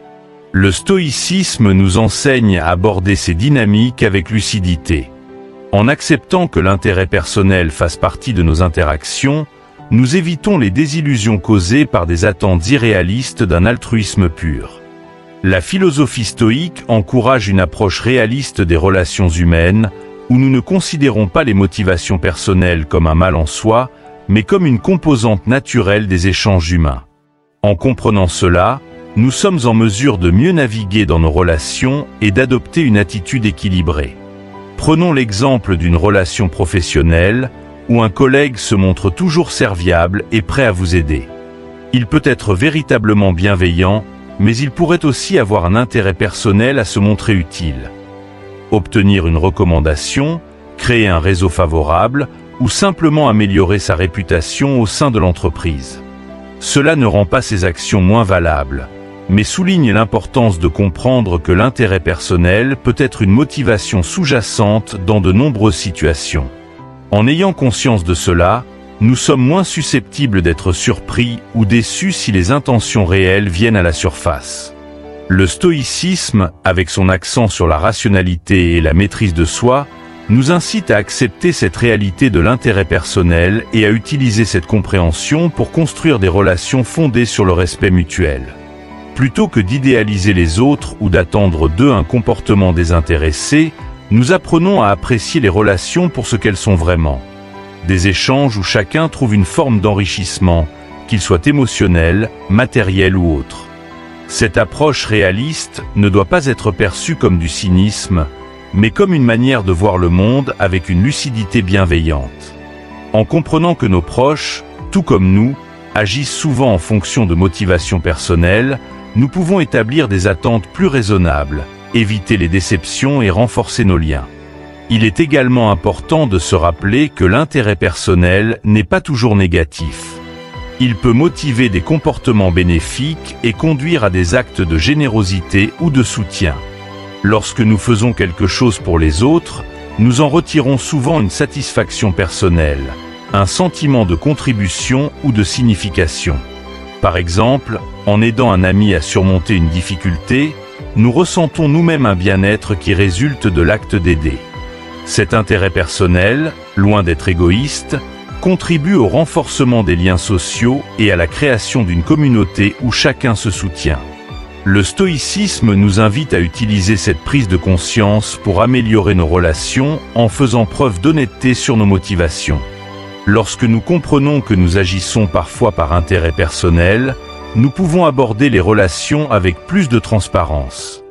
Le stoïcisme nous enseigne à aborder ces dynamiques avec lucidité. En acceptant que l'intérêt personnel fasse partie de nos interactions, nous évitons les désillusions causées par des attentes irréalistes d'un altruisme pur. La philosophie stoïque encourage une approche réaliste des relations humaines, où nous ne considérons pas les motivations personnelles comme un mal en soi, mais comme une composante naturelle des échanges humains. En comprenant cela, nous sommes en mesure de mieux naviguer dans nos relations et d'adopter une attitude équilibrée. Prenons l'exemple d'une relation professionnelle, où un collègue se montre toujours serviable et prêt à vous aider. Il peut être véritablement bienveillant, mais il pourrait aussi avoir un intérêt personnel à se montrer utile. Obtenir une recommandation, créer un réseau favorable ou simplement améliorer sa réputation au sein de l'entreprise. Cela ne rend pas ses actions moins valables, mais souligne l'importance de comprendre que l'intérêt personnel peut être une motivation sous-jacente dans de nombreuses situations. En ayant conscience de cela, nous sommes moins susceptibles d'être surpris ou déçus si les intentions réelles viennent à la surface. Le stoïcisme, avec son accent sur la rationalité et la maîtrise de soi, nous incite à accepter cette réalité de l'intérêt personnel et à utiliser cette compréhension pour construire des relations fondées sur le respect mutuel. Plutôt que d'idéaliser les autres ou d'attendre d'eux un comportement désintéressé, nous apprenons à apprécier les relations pour ce qu'elles sont vraiment. Des échanges où chacun trouve une forme d'enrichissement, qu'il soit émotionnel, matériel ou autre. Cette approche réaliste ne doit pas être perçue comme du cynisme, mais comme une manière de voir le monde avec une lucidité bienveillante. En comprenant que nos proches, tout comme nous, agissent souvent en fonction de motivations personnelles, nous pouvons établir des attentes plus raisonnables, éviter les déceptions et renforcer nos liens. Il est également important de se rappeler que l'intérêt personnel n'est pas toujours négatif. Il peut motiver des comportements bénéfiques et conduire à des actes de générosité ou de soutien. Lorsque nous faisons quelque chose pour les autres, nous en retirons souvent une satisfaction personnelle, un sentiment de contribution ou de signification. Par exemple, en aidant un ami à surmonter une difficulté, nous ressentons nous-mêmes un bien-être qui résulte de l'acte d'aider. Cet intérêt personnel, loin d'être égoïste, contribue au renforcement des liens sociaux et à la création d'une communauté où chacun se soutient. Le stoïcisme nous invite à utiliser cette prise de conscience pour améliorer nos relations en faisant preuve d'honnêteté sur nos motivations. Lorsque nous comprenons que nous agissons parfois par intérêt personnel, nous pouvons aborder les relations avec plus de transparence.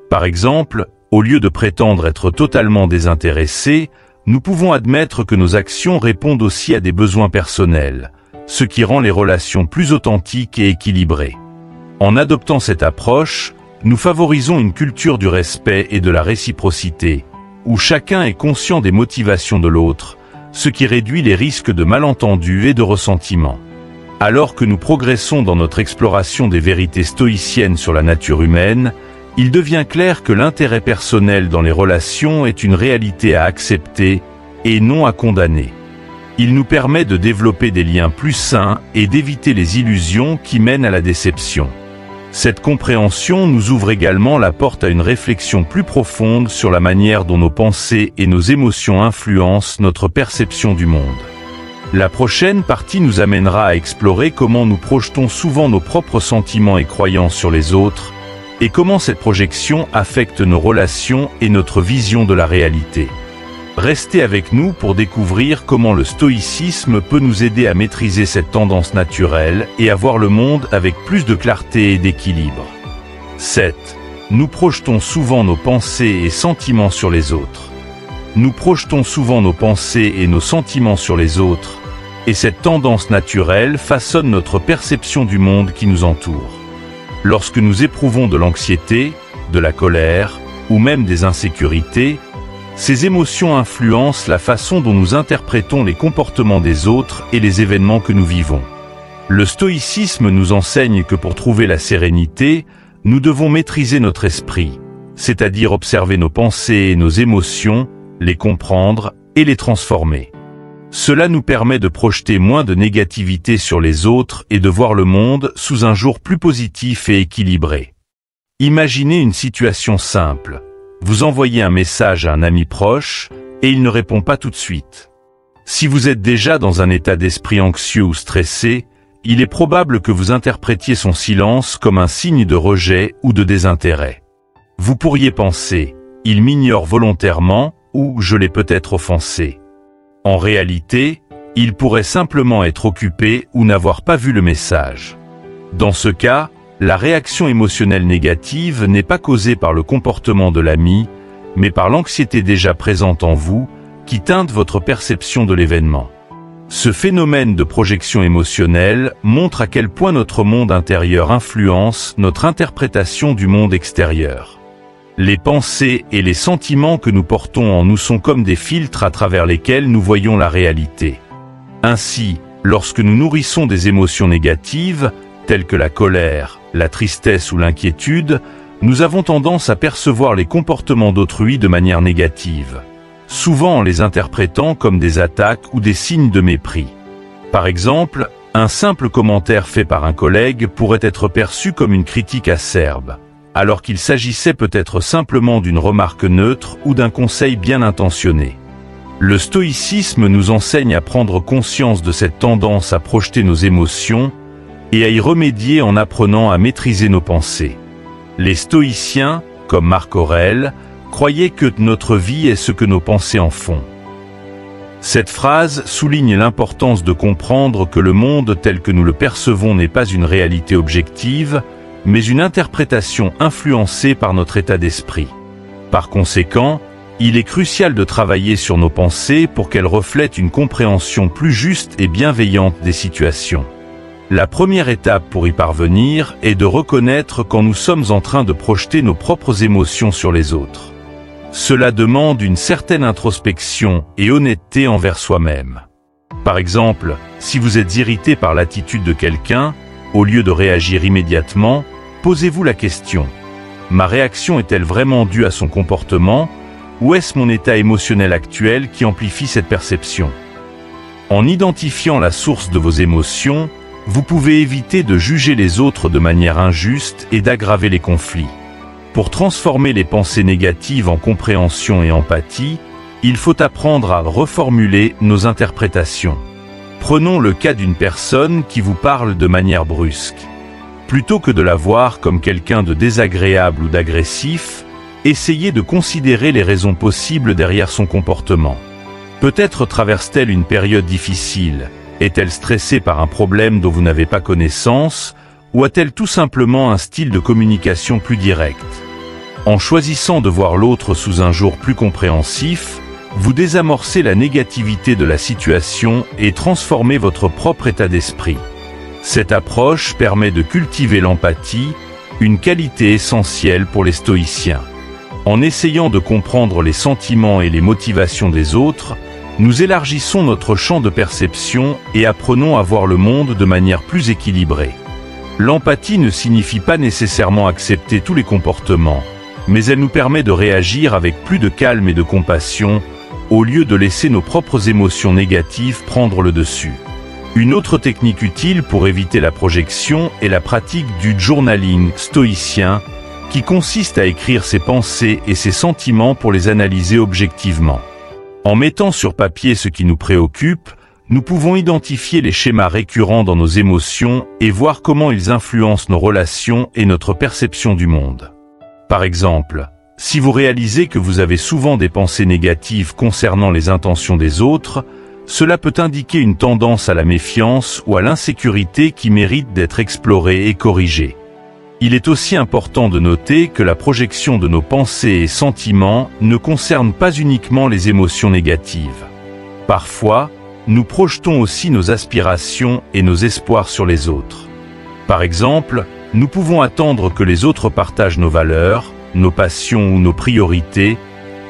Par exemple, au lieu de prétendre être totalement désintéressés, nous pouvons admettre que nos actions répondent aussi à des besoins personnels, ce qui rend les relations plus authentiques et équilibrées. En adoptant cette approche, nous favorisons une culture du respect et de la réciprocité, où chacun est conscient des motivations de l'autre, ce qui réduit les risques de malentendus et de ressentiment. Alors que nous progressons dans notre exploration des vérités stoïciennes sur la nature humaine, il devient clair que l'intérêt personnel dans les relations est une réalité à accepter et non à condamner. Il nous permet de développer des liens plus sains et d'éviter les illusions qui mènent à la déception. Cette compréhension nous ouvre également la porte à une réflexion plus profonde sur la manière dont nos pensées et nos émotions influencent notre perception du monde. La prochaine partie nous amènera à explorer comment nous projetons souvent nos propres sentiments et croyances sur les autres, et comment cette projection affecte nos relations et notre vision de la réalité. Restez avec nous pour découvrir comment le stoïcisme peut nous aider à maîtriser cette tendance naturelle et à voir le monde avec plus de clarté et d'équilibre. 7. Nous projetons souvent nos pensées et sentiments sur les autres. Nous projetons souvent nos pensées et nos sentiments sur les autres, et cette tendance naturelle façonne notre perception du monde qui nous entoure. Lorsque nous éprouvons de l'anxiété, de la colère, ou même des insécurités, ces émotions influencent la façon dont nous interprétons les comportements des autres et les événements que nous vivons. Le stoïcisme nous enseigne que pour trouver la sérénité, nous devons maîtriser notre esprit, c'est-à-dire observer nos pensées et nos émotions, les comprendre et les transformer. Cela nous permet de projeter moins de négativité sur les autres et de voir le monde sous un jour plus positif et équilibré. Imaginez une situation simple. Vous envoyez un message à un ami proche et il ne répond pas tout de suite. Si vous êtes déjà dans un état d'esprit anxieux ou stressé, il est probable que vous interprétiez son silence comme un signe de rejet ou de désintérêt. Vous pourriez penser « il m'ignore volontairement » ou « je l'ai peut-être offensé ». En réalité, il pourrait simplement être occupé ou n'avoir pas vu le message. Dans ce cas, la réaction émotionnelle négative n'est pas causée par le comportement de l'ami, mais par l'anxiété déjà présente en vous, qui teinte votre perception de l'événement. Ce phénomène de projection émotionnelle montre à quel point notre monde intérieur influence notre interprétation du monde extérieur. Les pensées et les sentiments que nous portons en nous sont comme des filtres à travers lesquels nous voyons la réalité. Ainsi, lorsque nous nourrissons des émotions négatives, telles que la colère, la tristesse ou l'inquiétude, nous avons tendance à percevoir les comportements d'autrui de manière négative, souvent en les interprétant comme des attaques ou des signes de mépris. Par exemple, un simple commentaire fait par un collègue pourrait être perçu comme une critique acerbe, alors qu'il s'agissait peut-être simplement d'une remarque neutre ou d'un conseil bien intentionné. Le stoïcisme nous enseigne à prendre conscience de cette tendance à projeter nos émotions et à y remédier en apprenant à maîtriser nos pensées. Les stoïciens, comme Marc Aurèle, croyaient que notre vie est ce que nos pensées en font. Cette phrase souligne l'importance de comprendre que le monde tel que nous le percevons n'est pas une réalité objective, mais une interprétation influencée par notre état d'esprit. Par conséquent, il est crucial de travailler sur nos pensées pour qu'elles reflètent une compréhension plus juste et bienveillante des situations. La première étape pour y parvenir est de reconnaître quand nous sommes en train de projeter nos propres émotions sur les autres. Cela demande une certaine introspection et honnêteté envers soi-même. Par exemple, si vous êtes irrité par l'attitude de quelqu'un, au lieu de réagir immédiatement, posez-vous la question. Ma réaction est-elle vraiment due à son comportement, ou est-ce mon état émotionnel actuel qui amplifie cette perception? En identifiant la source de vos émotions, vous pouvez éviter de juger les autres de manière injuste et d'aggraver les conflits. Pour transformer les pensées négatives en compréhension et empathie, il faut apprendre à reformuler nos interprétations. Prenons le cas d'une personne qui vous parle de manière brusque. Plutôt que de la voir comme quelqu'un de désagréable ou d'agressif, essayez de considérer les raisons possibles derrière son comportement. Peut-être traverse-t-elle une période difficile, est-elle stressée par un problème dont vous n'avez pas connaissance, ou a-t-elle tout simplement un style de communication plus direct? En choisissant de voir l'autre sous un jour plus compréhensif, vous désamorcez la négativité de la situation et transformez votre propre état d'esprit. Cette approche permet de cultiver l'empathie, une qualité essentielle pour les stoïciens. En essayant de comprendre les sentiments et les motivations des autres, nous élargissons notre champ de perception et apprenons à voir le monde de manière plus équilibrée. L'empathie ne signifie pas nécessairement accepter tous les comportements, mais elle nous permet de réagir avec plus de calme et de compassion, au lieu de laisser nos propres émotions négatives prendre le dessus. Une autre technique utile pour éviter la projection est la pratique du journaling stoïcien, qui consiste à écrire ses pensées et ses sentiments pour les analyser objectivement. En mettant sur papier ce qui nous préoccupe, nous pouvons identifier les schémas récurrents dans nos émotions et voir comment ils influencent nos relations et notre perception du monde. Par exemple, si vous réalisez que vous avez souvent des pensées négatives concernant les intentions des autres, cela peut indiquer une tendance à la méfiance ou à l'insécurité qui mérite d'être explorée et corrigée. Il est aussi important de noter que la projection de nos pensées et sentiments ne concerne pas uniquement les émotions négatives. Parfois, nous projetons aussi nos aspirations et nos espoirs sur les autres. Par exemple, nous pouvons attendre que les autres partagent nos valeurs, nos passions ou nos priorités,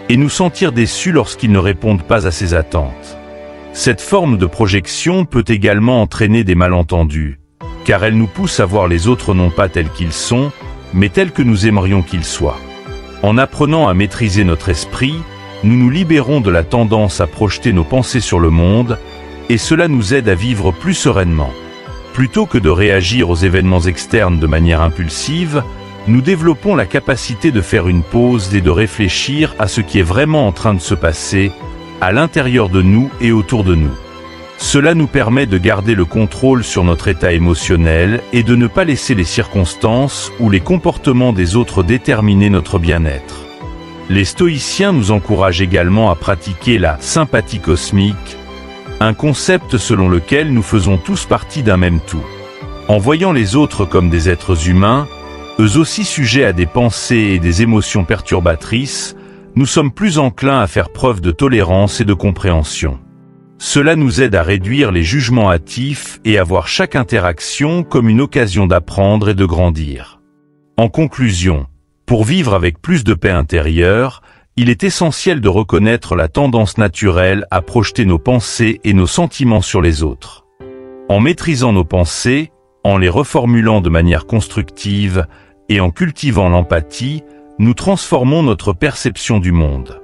et nous sentir déçus lorsqu'ils ne répondent pas à ces attentes. Cette forme de projection peut également entraîner des malentendus, car elle nous pousse à voir les autres non pas tels qu'ils sont, mais tels que nous aimerions qu'ils soient. En apprenant à maîtriser notre esprit, nous nous libérons de la tendance à projeter nos pensées sur le monde, et cela nous aide à vivre plus sereinement. Plutôt que de réagir aux événements externes de manière impulsive, nous développons la capacité de faire une pause et de réfléchir à ce qui est vraiment en train de se passer, à l'intérieur de nous et autour de nous. Cela nous permet de garder le contrôle sur notre état émotionnel et de ne pas laisser les circonstances ou les comportements des autres déterminer notre bien-être. Les stoïciens nous encouragent également à pratiquer la sympathie cosmique, un concept selon lequel nous faisons tous partie d'un même tout. En voyant les autres comme des êtres humains, eux aussi sujets à des pensées et des émotions perturbatrices, nous sommes plus enclins à faire preuve de tolérance et de compréhension. Cela nous aide à réduire les jugements hâtifs et à voir chaque interaction comme une occasion d'apprendre et de grandir. En conclusion, pour vivre avec plus de paix intérieure, il est essentiel de reconnaître la tendance naturelle à projeter nos pensées et nos sentiments sur les autres. En maîtrisant nos pensées, en les reformulant de manière constructive et en cultivant l'empathie, nous transformons notre perception du monde.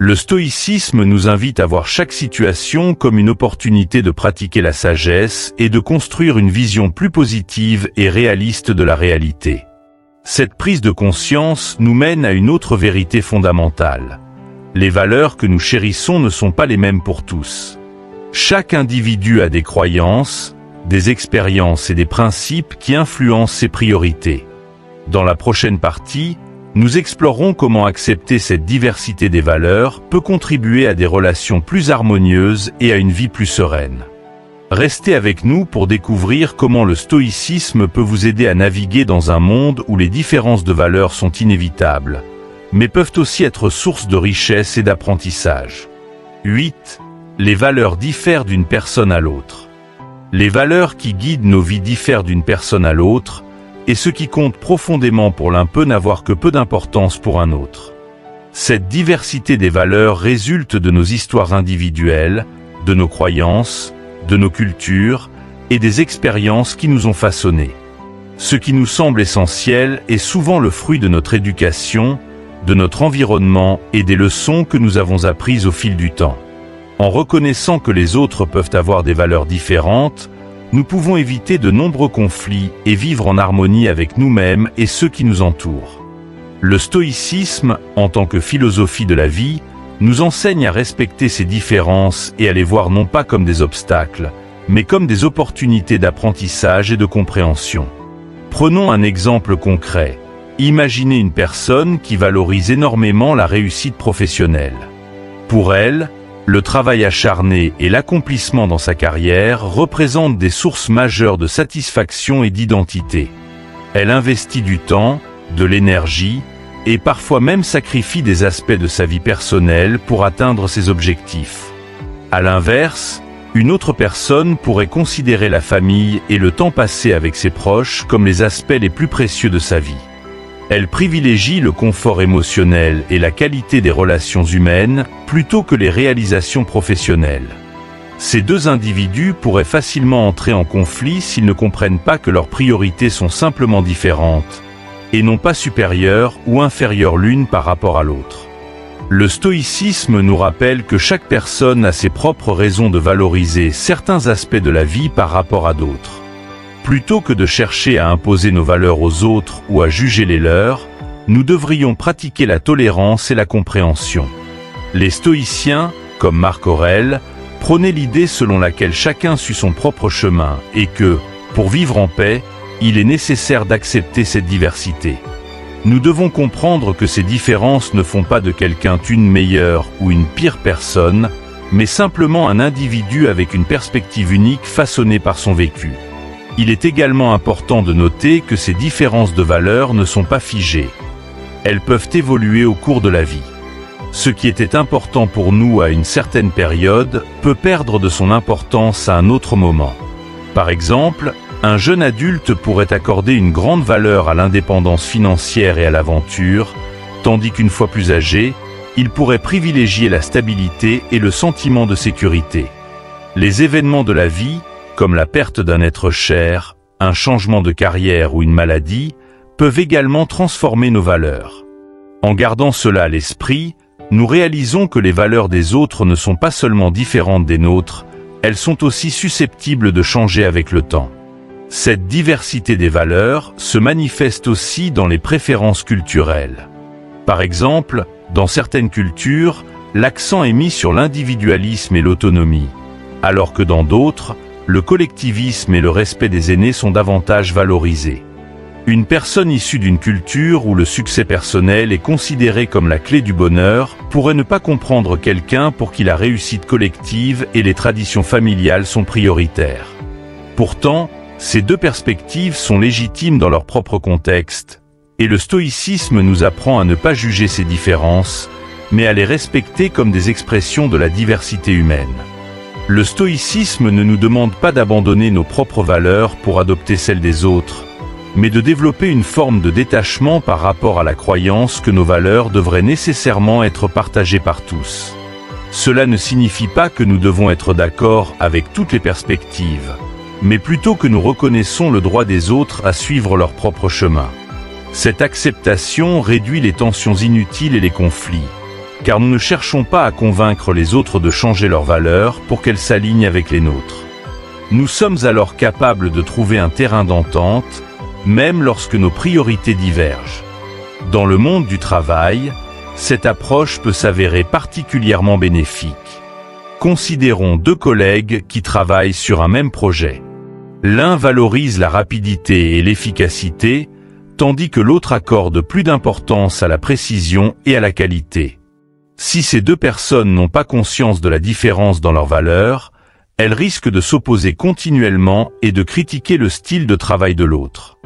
Le stoïcisme nous invite à voir chaque situation comme une opportunité de pratiquer la sagesse et de construire une vision plus positive et réaliste de la réalité. Cette prise de conscience nous mène à une autre vérité fondamentale. Les valeurs que nous chérissons ne sont pas les mêmes pour tous. Chaque individu a des croyances, des expériences et des principes qui influencent ses priorités. Dans la prochaine partie, nous explorerons comment accepter cette diversité des valeurs peut contribuer à des relations plus harmonieuses et à une vie plus sereine. Restez avec nous pour découvrir comment le stoïcisme peut vous aider à naviguer dans un monde où les différences de valeurs sont inévitables, mais peuvent aussi être source de richesse et d'apprentissage. 8. Les valeurs diffèrent d'une personne à l'autre. Les valeurs qui guident nos vies diffèrent d'une personne à l'autre, et ce qui compte profondément pour l'un peut n'avoir que peu d'importance pour un autre. Cette diversité des valeurs résulte de nos histoires individuelles, de nos croyances, de nos cultures et des expériences qui nous ont façonnés. Ce qui nous semble essentiel est souvent le fruit de notre éducation, de notre environnement et des leçons que nous avons apprises au fil du temps. En reconnaissant que les autres peuvent avoir des valeurs différentes, nous pouvons éviter de nombreux conflits et vivre en harmonie avec nous-mêmes et ceux qui nous entourent. Le stoïcisme, en tant que philosophie de la vie, nous enseigne à respecter ces différences et à les voir non pas comme des obstacles, mais comme des opportunités d'apprentissage et de compréhension. Prenons un exemple concret. Imaginez une personne qui valorise énormément la réussite professionnelle. Pour elle, le travail acharné et l'accomplissement dans sa carrière représentent des sources majeures de satisfaction et d'identité. Elle investit du temps, de l'énergie, et parfois même sacrifie des aspects de sa vie personnelle pour atteindre ses objectifs. À l'inverse, une autre personne pourrait considérer la famille et le temps passé avec ses proches comme les aspects les plus précieux de sa vie. Elle privilégie le confort émotionnel et la qualité des relations humaines plutôt que les réalisations professionnelles. Ces deux individus pourraient facilement entrer en conflit s'ils ne comprennent pas que leurs priorités sont simplement différentes et non pas supérieures ou inférieures l'une par rapport à l'autre. Le stoïcisme nous rappelle que chaque personne a ses propres raisons de valoriser certains aspects de la vie par rapport à d'autres. Plutôt que de chercher à imposer nos valeurs aux autres ou à juger les leurs, nous devrions pratiquer la tolérance et la compréhension. Les stoïciens, comme Marc Aurèle, prônaient l'idée selon laquelle chacun suit son propre chemin et que, pour vivre en paix, il est nécessaire d'accepter cette diversité. Nous devons comprendre que ces différences ne font pas de quelqu'un une meilleure ou une pire personne, mais simplement un individu avec une perspective unique façonnée par son vécu. Il est également important de noter que ces différences de valeurs ne sont pas figées. Elles peuvent évoluer au cours de la vie. Ce qui était important pour nous à une certaine période peut perdre de son importance à un autre moment. Par exemple, un jeune adulte pourrait accorder une grande valeur à l'indépendance financière et à l'aventure, tandis qu'une fois plus âgé, il pourrait privilégier la stabilité et le sentiment de sécurité. Les événements de la vie, comme la perte d'un être cher, un changement de carrière ou une maladie, peuvent également transformer nos valeurs. En gardant cela à l'esprit, nous réalisons que les valeurs des autres ne sont pas seulement différentes des nôtres, elles sont aussi susceptibles de changer avec le temps. Cette diversité des valeurs se manifeste aussi dans les préférences culturelles. Par exemple, dans certaines cultures, l'accent est mis sur l'individualisme et l'autonomie, alors que dans d'autres, le collectivisme et le respect des aînés sont davantage valorisés. Une personne issue d'une culture où le succès personnel est considéré comme la clé du bonheur pourrait ne pas comprendre quelqu'un pour qui la réussite collective et les traditions familiales sont prioritaires. Pourtant, ces deux perspectives sont légitimes dans leur propre contexte, et le stoïcisme nous apprend à ne pas juger ces différences, mais à les respecter comme des expressions de la diversité humaine. Le stoïcisme ne nous demande pas d'abandonner nos propres valeurs pour adopter celles des autres, mais de développer une forme de détachement par rapport à la croyance que nos valeurs devraient nécessairement être partagées par tous. Cela ne signifie pas que nous devons être d'accord avec toutes les perspectives, mais plutôt que nous reconnaissons le droit des autres à suivre leur propre chemin. Cette acceptation réduit les tensions inutiles et les conflits, car nous ne cherchons pas à convaincre les autres de changer leurs valeurs pour qu'elles s'alignent avec les nôtres. Nous sommes alors capables de trouver un terrain d'entente, même lorsque nos priorités divergent. Dans le monde du travail, cette approche peut s'avérer particulièrement bénéfique. Considérons deux collègues qui travaillent sur un même projet. L'un valorise la rapidité et l'efficacité, tandis que l'autre accorde plus d'importance à la précision et à la qualité. Si ces deux personnes n'ont pas conscience de la différence dans leurs valeurs, elles risquent de s'opposer continuellement et de critiquer le style de travail de l'autre.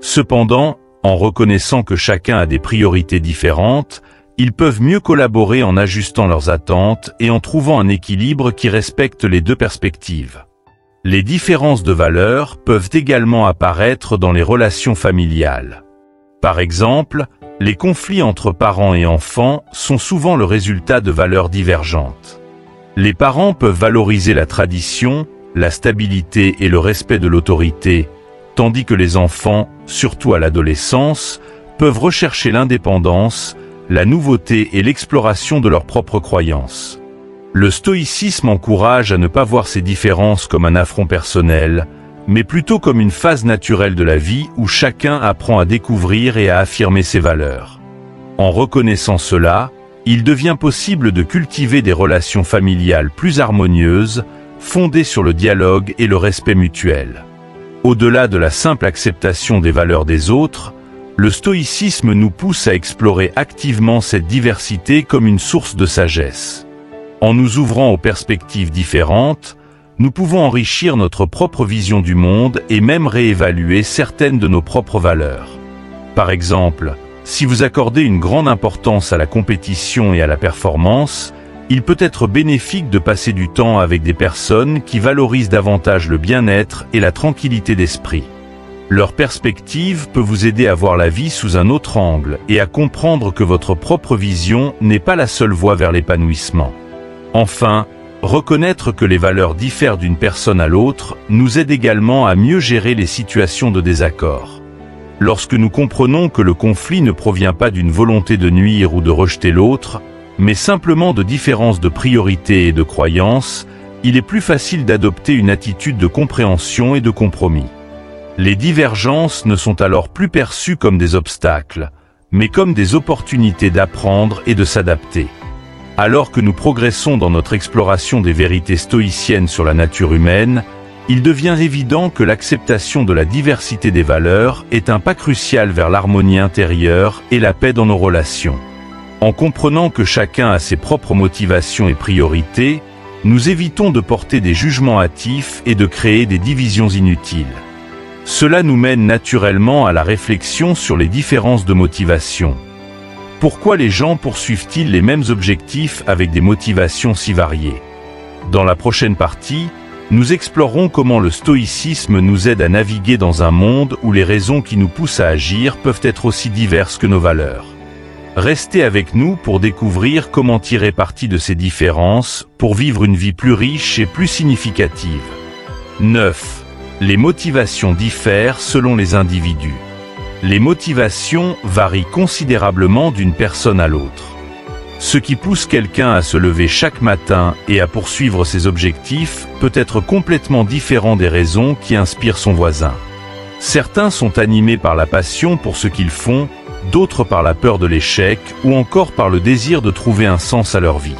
Cependant, en reconnaissant que chacun a des priorités différentes, ils peuvent mieux collaborer en ajustant leurs attentes et en trouvant un équilibre qui respecte les deux perspectives. Les différences de valeurs peuvent également apparaître dans les relations familiales. Par exemple, les conflits entre parents et enfants sont souvent le résultat de valeurs divergentes. Les parents peuvent valoriser la tradition, la stabilité et le respect de l'autorité, tandis que les enfants, surtout à l'adolescence, peuvent rechercher l'indépendance, la nouveauté et l'exploration de leurs propres croyances. Le stoïcisme encourage à ne pas voir ces différences comme un affront personnel, mais plutôt comme une phase naturelle de la vie où chacun apprend à découvrir et à affirmer ses valeurs. En reconnaissant cela, il devient possible de cultiver des relations familiales plus harmonieuses, fondées sur le dialogue et le respect mutuel. Au-delà de la simple acceptation des valeurs des autres, le stoïcisme nous pousse à explorer activement cette diversité comme une source de sagesse. En nous ouvrant aux perspectives différentes, nous pouvons enrichir notre propre vision du monde et même réévaluer certaines de nos propres valeurs. Par exemple, si vous accordez une grande importance à la compétition et à la performance, il peut être bénéfique de passer du temps avec des personnes qui valorisent davantage le bien-être et la tranquillité d'esprit. Leur perspective peut vous aider à voir la vie sous un autre angle et à comprendre que votre propre vision n'est pas la seule voie vers l'épanouissement. Enfin, reconnaître que les valeurs diffèrent d'une personne à l'autre nous aide également à mieux gérer les situations de désaccord. Lorsque nous comprenons que le conflit ne provient pas d'une volonté de nuire ou de rejeter l'autre, mais simplement de différences de priorités et de croyances, il est plus facile d'adopter une attitude de compréhension et de compromis. Les divergences ne sont alors plus perçues comme des obstacles, mais comme des opportunités d'apprendre et de s'adapter. Alors que nous progressons dans notre exploration des vérités stoïciennes sur la nature humaine, il devient évident que l'acceptation de la diversité des valeurs est un pas crucial vers l'harmonie intérieure et la paix dans nos relations. En comprenant que chacun a ses propres motivations et priorités, nous évitons de porter des jugements hâtifs et de créer des divisions inutiles. Cela nous mène naturellement à la réflexion sur les différences de motivation. Pourquoi les gens poursuivent-ils les mêmes objectifs avec des motivations si variées? Dans la prochaine partie, nous explorerons comment le stoïcisme nous aide à naviguer dans un monde où les raisons qui nous poussent à agir peuvent être aussi diverses que nos valeurs. Restez avec nous pour découvrir comment tirer parti de ces différences pour vivre une vie plus riche et plus significative. 9. Les motivations diffèrent selon les individus. Les motivations varient considérablement d'une personne à l'autre. Ce qui pousse quelqu'un à se lever chaque matin et à poursuivre ses objectifs peut être complètement différent des raisons qui inspirent son voisin. Certains sont animés par la passion pour ce qu'ils font, d'autres par la peur de l'échec ou encore par le désir de trouver un sens à leur vie.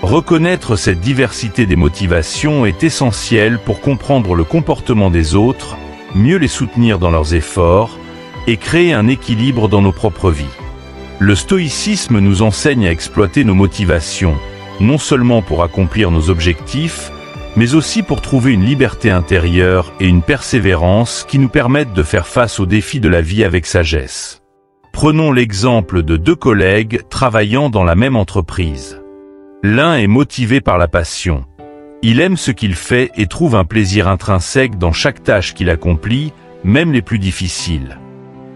Reconnaître cette diversité des motivations est essentiel pour comprendre le comportement des autres, mieux les soutenir dans leurs efforts et créer un équilibre dans nos propres vies. Le stoïcisme nous enseigne à exploiter nos motivations, non seulement pour accomplir nos objectifs, mais aussi pour trouver une liberté intérieure et une persévérance qui nous permettent de faire face aux défis de la vie avec sagesse. Prenons l'exemple de deux collègues travaillant dans la même entreprise. L'un est motivé par la passion. Il aime ce qu'il fait et trouve un plaisir intrinsèque dans chaque tâche qu'il accomplit, même les plus difficiles.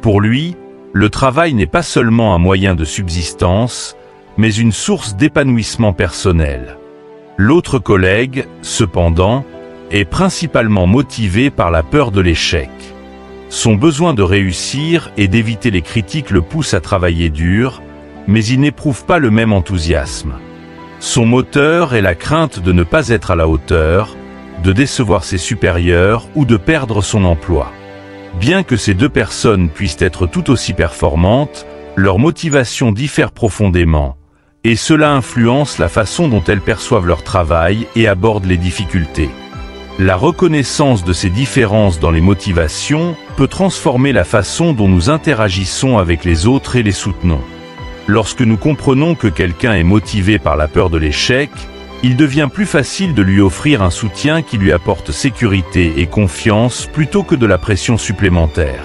Pour lui, le travail n'est pas seulement un moyen de subsistance, mais une source d'épanouissement personnel. L'autre collègue, cependant, est principalement motivé par la peur de l'échec. Son besoin de réussir et d'éviter les critiques le pousse à travailler dur, mais il n'éprouve pas le même enthousiasme. Son moteur est la crainte de ne pas être à la hauteur, de décevoir ses supérieurs ou de perdre son emploi. Bien que ces deux personnes puissent être tout aussi performantes, leurs motivations diffèrent profondément, et cela influence la façon dont elles perçoivent leur travail et abordent les difficultés. La reconnaissance de ces différences dans les motivations peut transformer la façon dont nous interagissons avec les autres et les soutenons. Lorsque nous comprenons que quelqu'un est motivé par la peur de l'échec, il devient plus facile de lui offrir un soutien qui lui apporte sécurité et confiance plutôt que de la pression supplémentaire.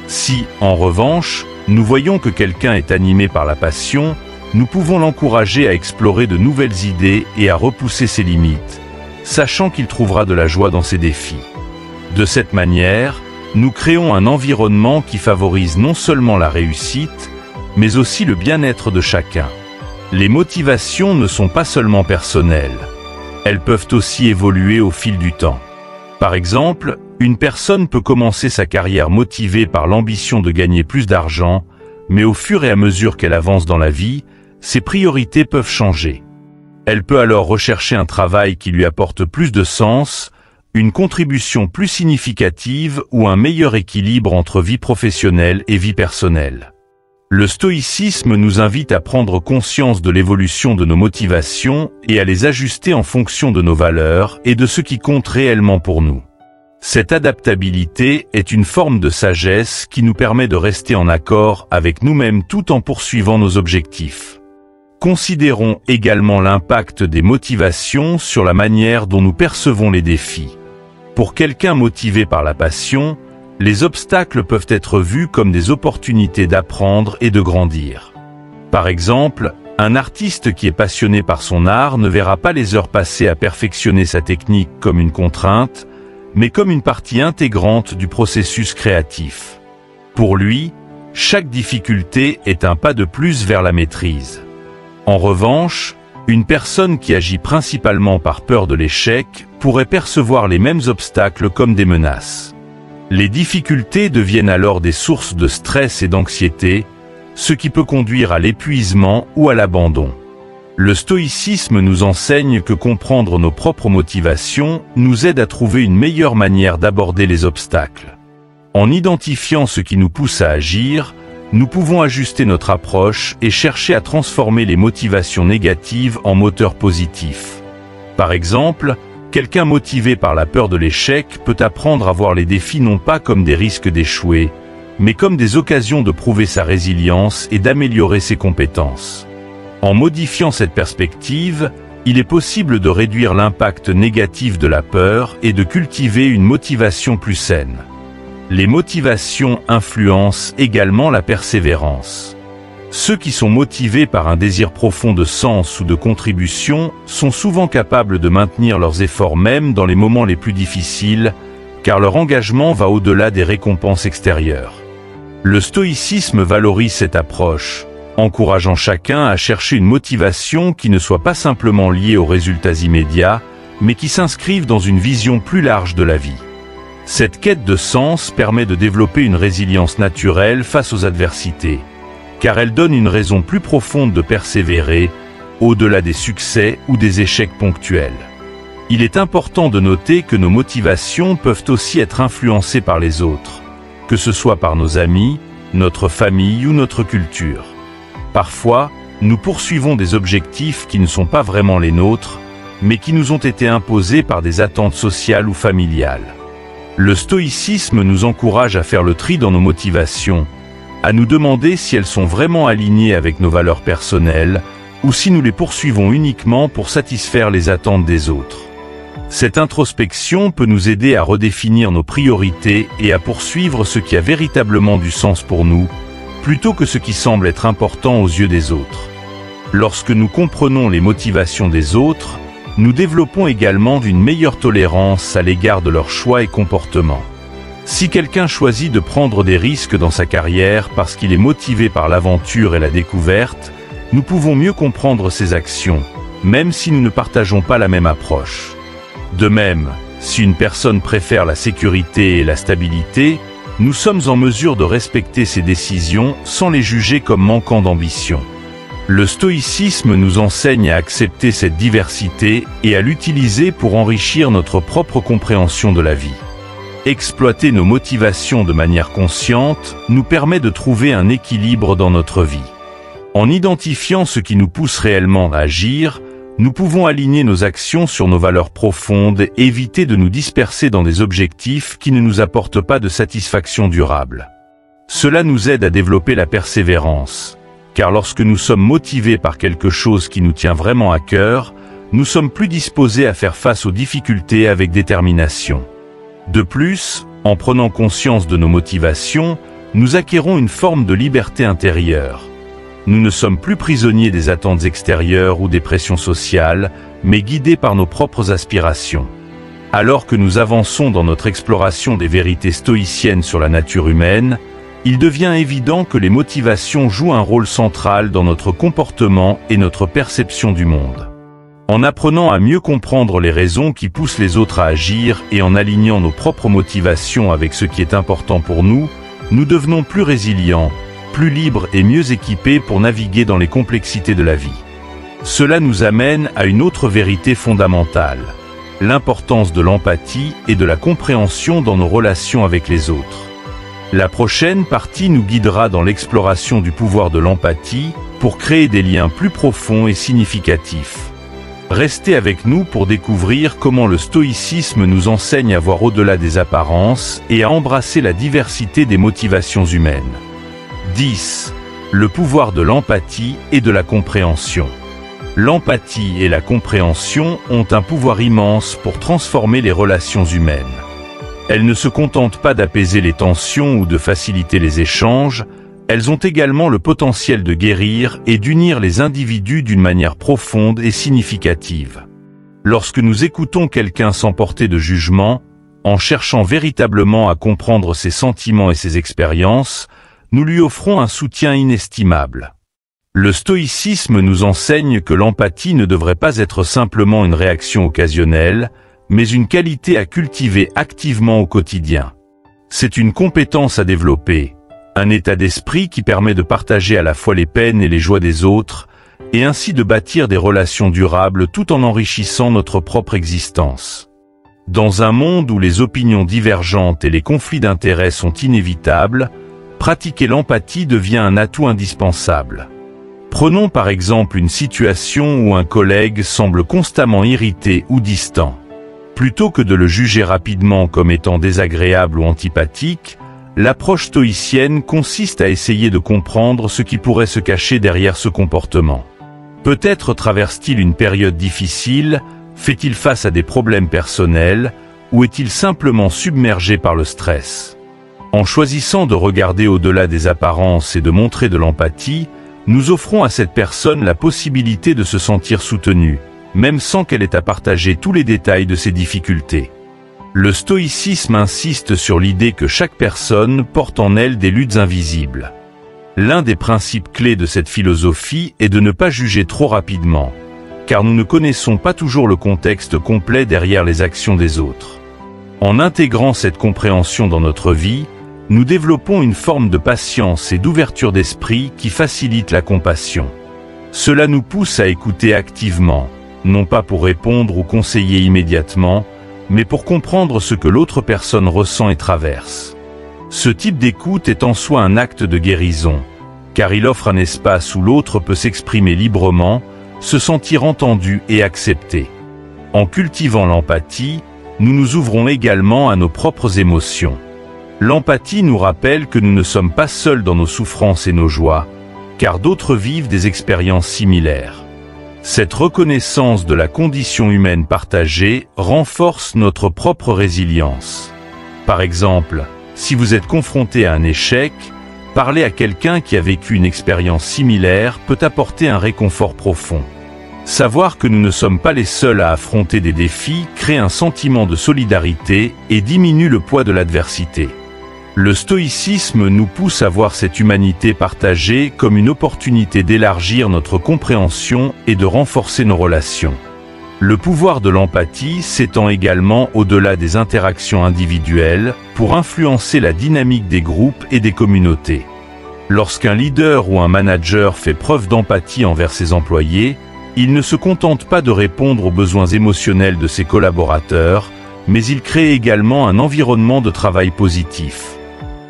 Si, en revanche, nous voyons que quelqu'un est animé par la passion, nous pouvons l'encourager à explorer de nouvelles idées et à repousser ses limites, sachant qu'il trouvera de la joie dans ses défis. De cette manière, nous créons un environnement qui favorise non seulement la réussite, mais aussi le bien-être de chacun. Les motivations ne sont pas seulement personnelles. Elles peuvent aussi évoluer au fil du temps. Par exemple, une personne peut commencer sa carrière motivée par l'ambition de gagner plus d'argent, mais au fur et à mesure qu'elle avance dans la vie, ses priorités peuvent changer. Elle peut alors rechercher un travail qui lui apporte plus de sens, une contribution plus significative ou un meilleur équilibre entre vie professionnelle et vie personnelle. Le stoïcisme nous invite à prendre conscience de l'évolution de nos motivations et à les ajuster en fonction de nos valeurs et de ce qui compte réellement pour nous. Cette adaptabilité est une forme de sagesse qui nous permet de rester en accord avec nous-mêmes tout en poursuivant nos objectifs. Considérons également l'impact des motivations sur la manière dont nous percevons les défis. Pour quelqu'un motivé par la passion, les obstacles peuvent être vus comme des opportunités d'apprendre et de grandir. Par exemple, un artiste qui est passionné par son art ne verra pas les heures passées à perfectionner sa technique comme une contrainte, mais comme une partie intégrante du processus créatif. Pour lui, chaque difficulté est un pas de plus vers la maîtrise. En revanche, une personne qui agit principalement par peur de l'échec pourrait percevoir les mêmes obstacles comme des menaces. Les difficultés deviennent alors des sources de stress et d'anxiété, ce qui peut conduire à l'épuisement ou à l'abandon. Le stoïcisme nous enseigne que comprendre nos propres motivations nous aide à trouver une meilleure manière d'aborder les obstacles. En identifiant ce qui nous pousse à agir, nous pouvons ajuster notre approche et chercher à transformer les motivations négatives en moteurs positifs. Par exemple, quelqu'un motivé par la peur de l'échec peut apprendre à voir les défis non pas comme des risques d'échouer, mais comme des occasions de prouver sa résilience et d'améliorer ses compétences. En modifiant cette perspective, il est possible de réduire l'impact négatif de la peur et de cultiver une motivation plus saine. Les motivations influencent également la persévérance. Ceux qui sont motivés par un désir profond de sens ou de contribution sont souvent capables de maintenir leurs efforts même dans les moments les plus difficiles, car leur engagement va au-delà des récompenses extérieures. Le stoïcisme valorise cette approche, encourageant chacun à chercher une motivation qui ne soit pas simplement liée aux résultats immédiats, mais qui s'inscrive dans une vision plus large de la vie. Cette quête de sens permet de développer une résilience naturelle face aux adversités, car elle donne une raison plus profonde de persévérer, au-delà des succès ou des échecs ponctuels. Il est important de noter que nos motivations peuvent aussi être influencées par les autres, que ce soit par nos amis, notre famille ou notre culture. Parfois, nous poursuivons des objectifs qui ne sont pas vraiment les nôtres, mais qui nous ont été imposés par des attentes sociales ou familiales. Le stoïcisme nous encourage à faire le tri dans nos motivations, à nous demander si elles sont vraiment alignées avec nos valeurs personnelles, ou si nous les poursuivons uniquement pour satisfaire les attentes des autres. Cette introspection peut nous aider à redéfinir nos priorités et à poursuivre ce qui a véritablement du sens pour nous, plutôt que ce qui semble être important aux yeux des autres. Lorsque nous comprenons les motivations des autres, nous développons également une meilleure tolérance à l'égard de leurs choix et comportements. Si quelqu'un choisit de prendre des risques dans sa carrière parce qu'il est motivé par l'aventure et la découverte, nous pouvons mieux comprendre ses actions, même si nous ne partageons pas la même approche. De même, si une personne préfère la sécurité et la stabilité, nous sommes en mesure de respecter ses décisions sans les juger comme manquant d'ambition. Le stoïcisme nous enseigne à accepter cette diversité et à l'utiliser pour enrichir notre propre compréhension de la vie. Exploiter nos motivations de manière consciente nous permet de trouver un équilibre dans notre vie. En identifiant ce qui nous pousse réellement à agir, nous pouvons aligner nos actions sur nos valeurs profondes et éviter de nous disperser dans des objectifs qui ne nous apportent pas de satisfaction durable. Cela nous aide à développer la persévérance, car lorsque nous sommes motivés par quelque chose qui nous tient vraiment à cœur, nous sommes plus disposés à faire face aux difficultés avec détermination. De plus, en prenant conscience de nos motivations, nous acquérons une forme de liberté intérieure. Nous ne sommes plus prisonniers des attentes extérieures ou des pressions sociales, mais guidés par nos propres aspirations. Alors que nous avançons dans notre exploration des vérités stoïciennes sur la nature humaine, il devient évident que les motivations jouent un rôle central dans notre comportement et notre perception du monde. En apprenant à mieux comprendre les raisons qui poussent les autres à agir et en alignant nos propres motivations avec ce qui est important pour nous, nous devenons plus résilients, plus libres et mieux équipés pour naviguer dans les complexités de la vie. Cela nous amène à une autre vérité fondamentale, l'importance de l'empathie et de la compréhension dans nos relations avec les autres. La prochaine partie nous guidera dans l'exploration du pouvoir de l'empathie pour créer des liens plus profonds et significatifs. Restez avec nous pour découvrir comment le stoïcisme nous enseigne à voir au-delà des apparences et à embrasser la diversité des motivations humaines. 10. Le pouvoir de l'empathie et de la compréhension. L'empathie et la compréhension ont un pouvoir immense pour transformer les relations humaines. Elles ne se contentent pas d'apaiser les tensions ou de faciliter les échanges, elles ont également le potentiel de guérir et d'unir les individus d'une manière profonde et significative. Lorsque nous écoutons quelqu'un sans porter de jugement, En cherchant véritablement à comprendre ses sentiments et ses expériences, nous lui offrons un soutien inestimable. Le stoïcisme nous enseigne que l'empathie ne devrait pas être simplement une réaction occasionnelle, mais une qualité à cultiver activement au quotidien. C'est une compétence à développer, un état d'esprit qui permet de partager à la fois les peines et les joies des autres, et ainsi de bâtir des relations durables tout en enrichissant notre propre existence. Dans un monde où les opinions divergentes et les conflits d'intérêts sont inévitables, pratiquer l'empathie devient un atout indispensable. Prenons par exemple une situation où un collègue semble constamment irrité ou distant. Plutôt que de le juger rapidement comme étant désagréable ou antipathique, l'approche stoïcienne consiste à essayer de comprendre ce qui pourrait se cacher derrière ce comportement. Peut-être traverse-t-il une période difficile, fait-il face à des problèmes personnels, ou est-il simplement submergé par le stress? En choisissant de regarder au-delà des apparences et de montrer de l'empathie, nous offrons à cette personne la possibilité de se sentir soutenue, même sans qu'elle ait à partager tous les détails de ses difficultés. Le stoïcisme insiste sur l'idée que chaque personne porte en elle des luttes invisibles. L'un des principes clés de cette philosophie est de ne pas juger trop rapidement, car nous ne connaissons pas toujours le contexte complet derrière les actions des autres. En intégrant cette compréhension dans notre vie, nous développons une forme de patience et d'ouverture d'esprit qui facilite la compassion. Cela nous pousse à écouter activement, non pas pour répondre ou conseiller immédiatement, mais pour comprendre ce que l'autre personne ressent et traverse. Ce type d'écoute est en soi un acte de guérison, car il offre un espace où l'autre peut s'exprimer librement, se sentir entendu et accepté. En cultivant l'empathie, nous nous ouvrons également à nos propres émotions. L'empathie nous rappelle que nous ne sommes pas seuls dans nos souffrances et nos joies, car d'autres vivent des expériences similaires. Cette reconnaissance de la condition humaine partagée renforce notre propre résilience. Par exemple, si vous êtes confronté à un échec, parler à quelqu'un qui a vécu une expérience similaire peut apporter un réconfort profond. Savoir que nous ne sommes pas les seuls à affronter des défis crée un sentiment de solidarité et diminue le poids de l'adversité. Le stoïcisme nous pousse à voir cette humanité partagée comme une opportunité d'élargir notre compréhension et de renforcer nos relations. Le pouvoir de l'empathie s'étend également au-delà des interactions individuelles pour influencer la dynamique des groupes et des communautés. Lorsqu'un leader ou un manager fait preuve d'empathie envers ses employés, il ne se contente pas de répondre aux besoins émotionnels de ses collaborateurs, mais il crée également un environnement de travail positif.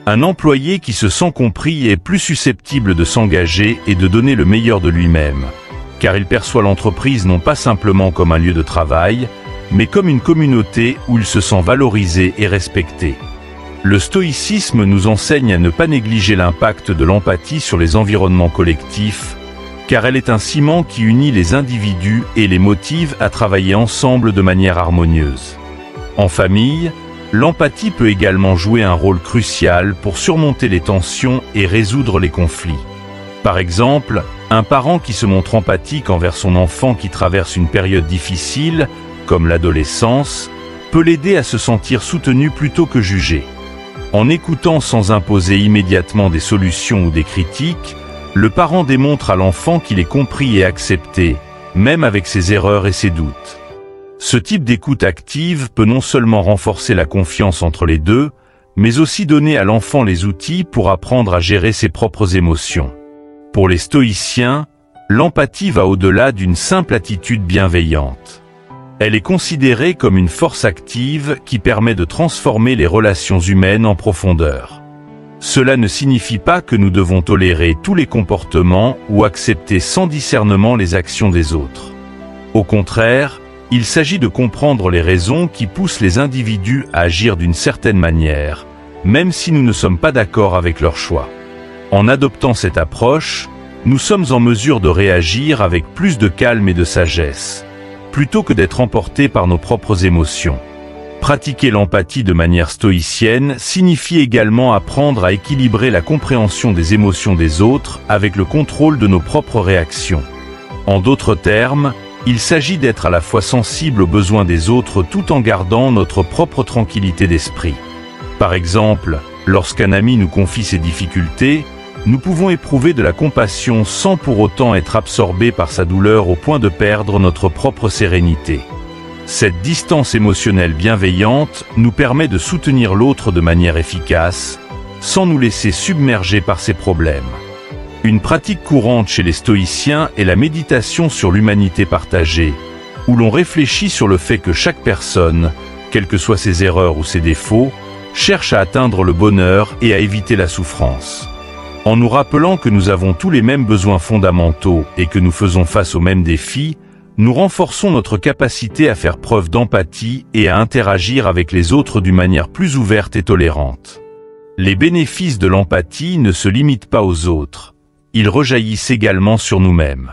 Un employé qui se sent compris est plus susceptible de s'engager et de donner le meilleur de lui-même, car il perçoit l'entreprise non pas simplement comme un lieu de travail, mais comme une communauté où il se sent valorisé et respecté. Le stoïcisme nous enseigne à ne pas négliger l'impact de l'empathie sur les environnements collectifs, car elle est un ciment qui unit les individus et les motive à travailler ensemble de manière harmonieuse. En famille, l'empathie peut également jouer un rôle crucial pour surmonter les tensions et résoudre les conflits. Par exemple, un parent qui se montre empathique envers son enfant qui traverse une période difficile, comme l'adolescence, peut l'aider à se sentir soutenu plutôt que jugé. En écoutant sans imposer immédiatement des solutions ou des critiques, le parent démontre à l'enfant qu'il est compris et accepté, même avec ses erreurs et ses doutes. Ce type d'écoute active peut non seulement renforcer la confiance entre les deux, mais aussi donner à l'enfant les outils pour apprendre à gérer ses propres émotions. Pour les stoïciens, l'empathie va au-delà d'une simple attitude bienveillante. Elle est considérée comme une force active qui permet de transformer les relations humaines en profondeur. Cela ne signifie pas que nous devons tolérer tous les comportements ou accepter sans discernement les actions des autres. Au contraire, il s'agit de comprendre les raisons qui poussent les individus à agir d'une certaine manière, même si nous ne sommes pas d'accord avec leur choix. En adoptant cette approche, nous sommes en mesure de réagir avec plus de calme et de sagesse, plutôt que d'être emportés par nos propres émotions. Pratiquer l'empathie de manière stoïcienne signifie également apprendre à équilibrer la compréhension des émotions des autres avec le contrôle de nos propres réactions. En d'autres termes, Il s'agit d'être à la fois sensible aux besoins des autres tout en gardant notre propre tranquillité d'esprit. Par exemple, lorsqu'un ami nous confie ses difficultés, nous pouvons éprouver de la compassion sans pour autant être absorbés par sa douleur au point de perdre notre propre sérénité. Cette distance émotionnelle bienveillante nous permet de soutenir l'autre de manière efficace, sans nous laisser submerger par ses problèmes. Une pratique courante chez les stoïciens est la méditation sur l'humanité partagée, où l'on réfléchit sur le fait que chaque personne, quelles que soient ses erreurs ou ses défauts, cherche à atteindre le bonheur et à éviter la souffrance. En nous rappelant que nous avons tous les mêmes besoins fondamentaux et que nous faisons face aux mêmes défis, nous renforçons notre capacité à faire preuve d'empathie et à interagir avec les autres d'une manière plus ouverte et tolérante. Les bénéfices de l'empathie ne se limitent pas aux autres, ils rejaillissent également sur nous-mêmes.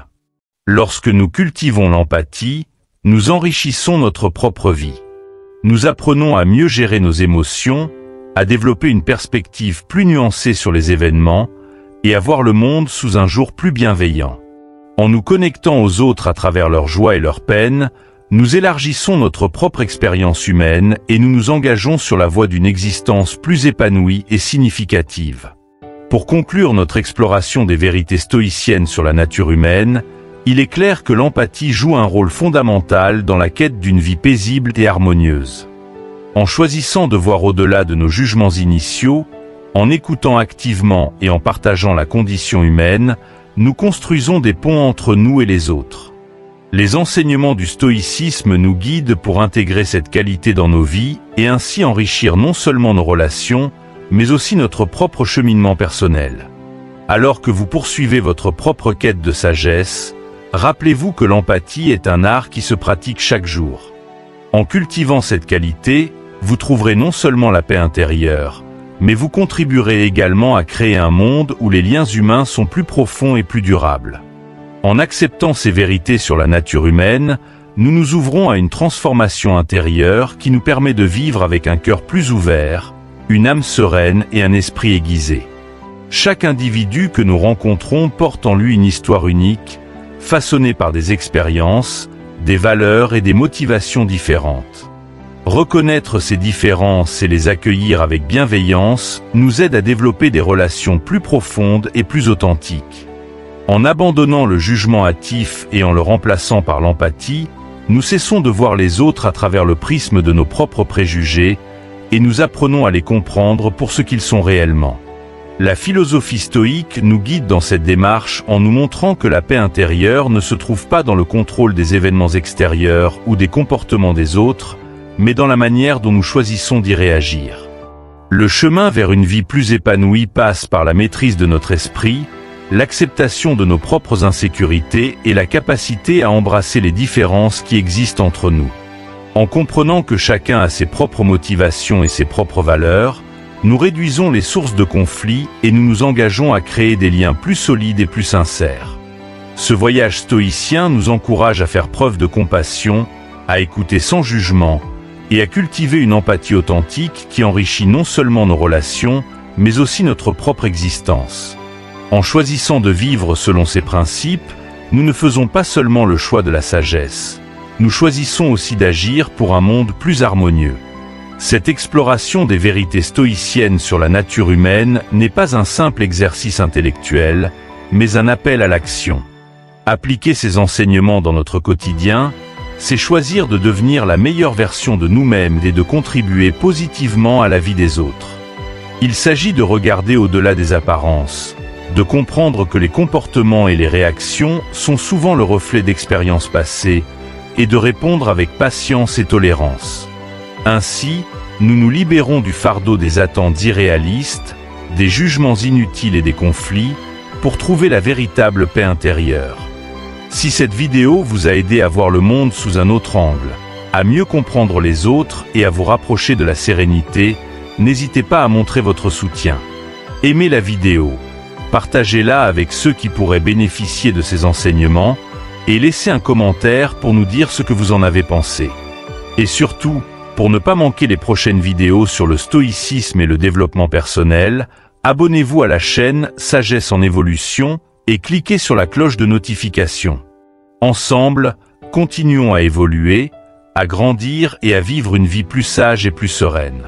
Lorsque nous cultivons l'empathie, nous enrichissons notre propre vie. Nous apprenons à mieux gérer nos émotions, à développer une perspective plus nuancée sur les événements et à voir le monde sous un jour plus bienveillant. En nous connectant aux autres à travers leurs joies et leurs peines, nous élargissons notre propre expérience humaine et nous nous engageons sur la voie d'une existence plus épanouie et significative. Pour conclure notre exploration des vérités stoïciennes sur la nature humaine, il est clair que l'empathie joue un rôle fondamental dans la quête d'une vie paisible et harmonieuse. En choisissant de voir au-delà de nos jugements initiaux, en écoutant activement et en partageant la condition humaine, nous construisons des ponts entre nous et les autres. Les enseignements du stoïcisme nous guident pour intégrer cette qualité dans nos vies et ainsi enrichir non seulement nos relations, mais aussi notre propre cheminement personnel. Alors que vous poursuivez votre propre quête de sagesse, rappelez-vous que l'empathie est un art qui se pratique chaque jour. En cultivant cette qualité, vous trouverez non seulement la paix intérieure, mais vous contribuerez également à créer un monde où les liens humains sont plus profonds et plus durables. En acceptant ces vérités sur la nature humaine, nous nous ouvrons à une transformation intérieure qui nous permet de vivre avec un cœur plus ouvert, une âme sereine et un esprit aiguisé. Chaque individu que nous rencontrons porte en lui une histoire unique, façonnée par des expériences, des valeurs et des motivations différentes. Reconnaître ces différences et les accueillir avec bienveillance nous aide à développer des relations plus profondes et plus authentiques. En abandonnant le jugement hâtif et en le remplaçant par l'empathie, nous cessons de voir les autres à travers le prisme de nos propres préjugés et nous apprenons à les comprendre pour ce qu'ils sont réellement. La philosophie stoïque nous guide dans cette démarche en nous montrant que la paix intérieure ne se trouve pas dans le contrôle des événements extérieurs ou des comportements des autres, mais dans la manière dont nous choisissons d'y réagir. Le chemin vers une vie plus épanouie passe par la maîtrise de notre esprit, l'acceptation de nos propres insécurités et la capacité à embrasser les différences qui existent entre nous. En comprenant que chacun a ses propres motivations et ses propres valeurs, nous réduisons les sources de conflits et nous nous engageons à créer des liens plus solides et plus sincères. Ce voyage stoïcien nous encourage à faire preuve de compassion, à écouter sans jugement et à cultiver une empathie authentique qui enrichit non seulement nos relations, mais aussi notre propre existence. En choisissant de vivre selon ces principes, nous ne faisons pas seulement le choix de la sagesse, nous choisissons aussi d'agir pour un monde plus harmonieux. Cette exploration des vérités stoïciennes sur la nature humaine n'est pas un simple exercice intellectuel, mais un appel à l'action. Appliquer ces enseignements dans notre quotidien, c'est choisir de devenir la meilleure version de nous-mêmes et de contribuer positivement à la vie des autres. Il s'agit de regarder au-delà des apparences, de comprendre que les comportements et les réactions sont souvent le reflet d'expériences passées, et de répondre avec patience et tolérance. Ainsi, nous nous libérons du fardeau des attentes irréalistes, des jugements inutiles et des conflits, pour trouver la véritable paix intérieure. Si cette vidéo vous a aidé à voir le monde sous un autre angle, à mieux comprendre les autres et à vous rapprocher de la sérénité, n'hésitez pas à montrer votre soutien. Aimez la vidéo, partagez-la avec ceux qui pourraient bénéficier de ces enseignements, et laissez un commentaire pour nous dire ce que vous en avez pensé. Et surtout, pour ne pas manquer les prochaines vidéos sur le stoïcisme et le développement personnel, abonnez-vous à la chaîne Sagesse en évolution et cliquez sur la cloche de notification. Ensemble, Continuons à évoluer, à grandir et à vivre une vie plus sage et plus sereine.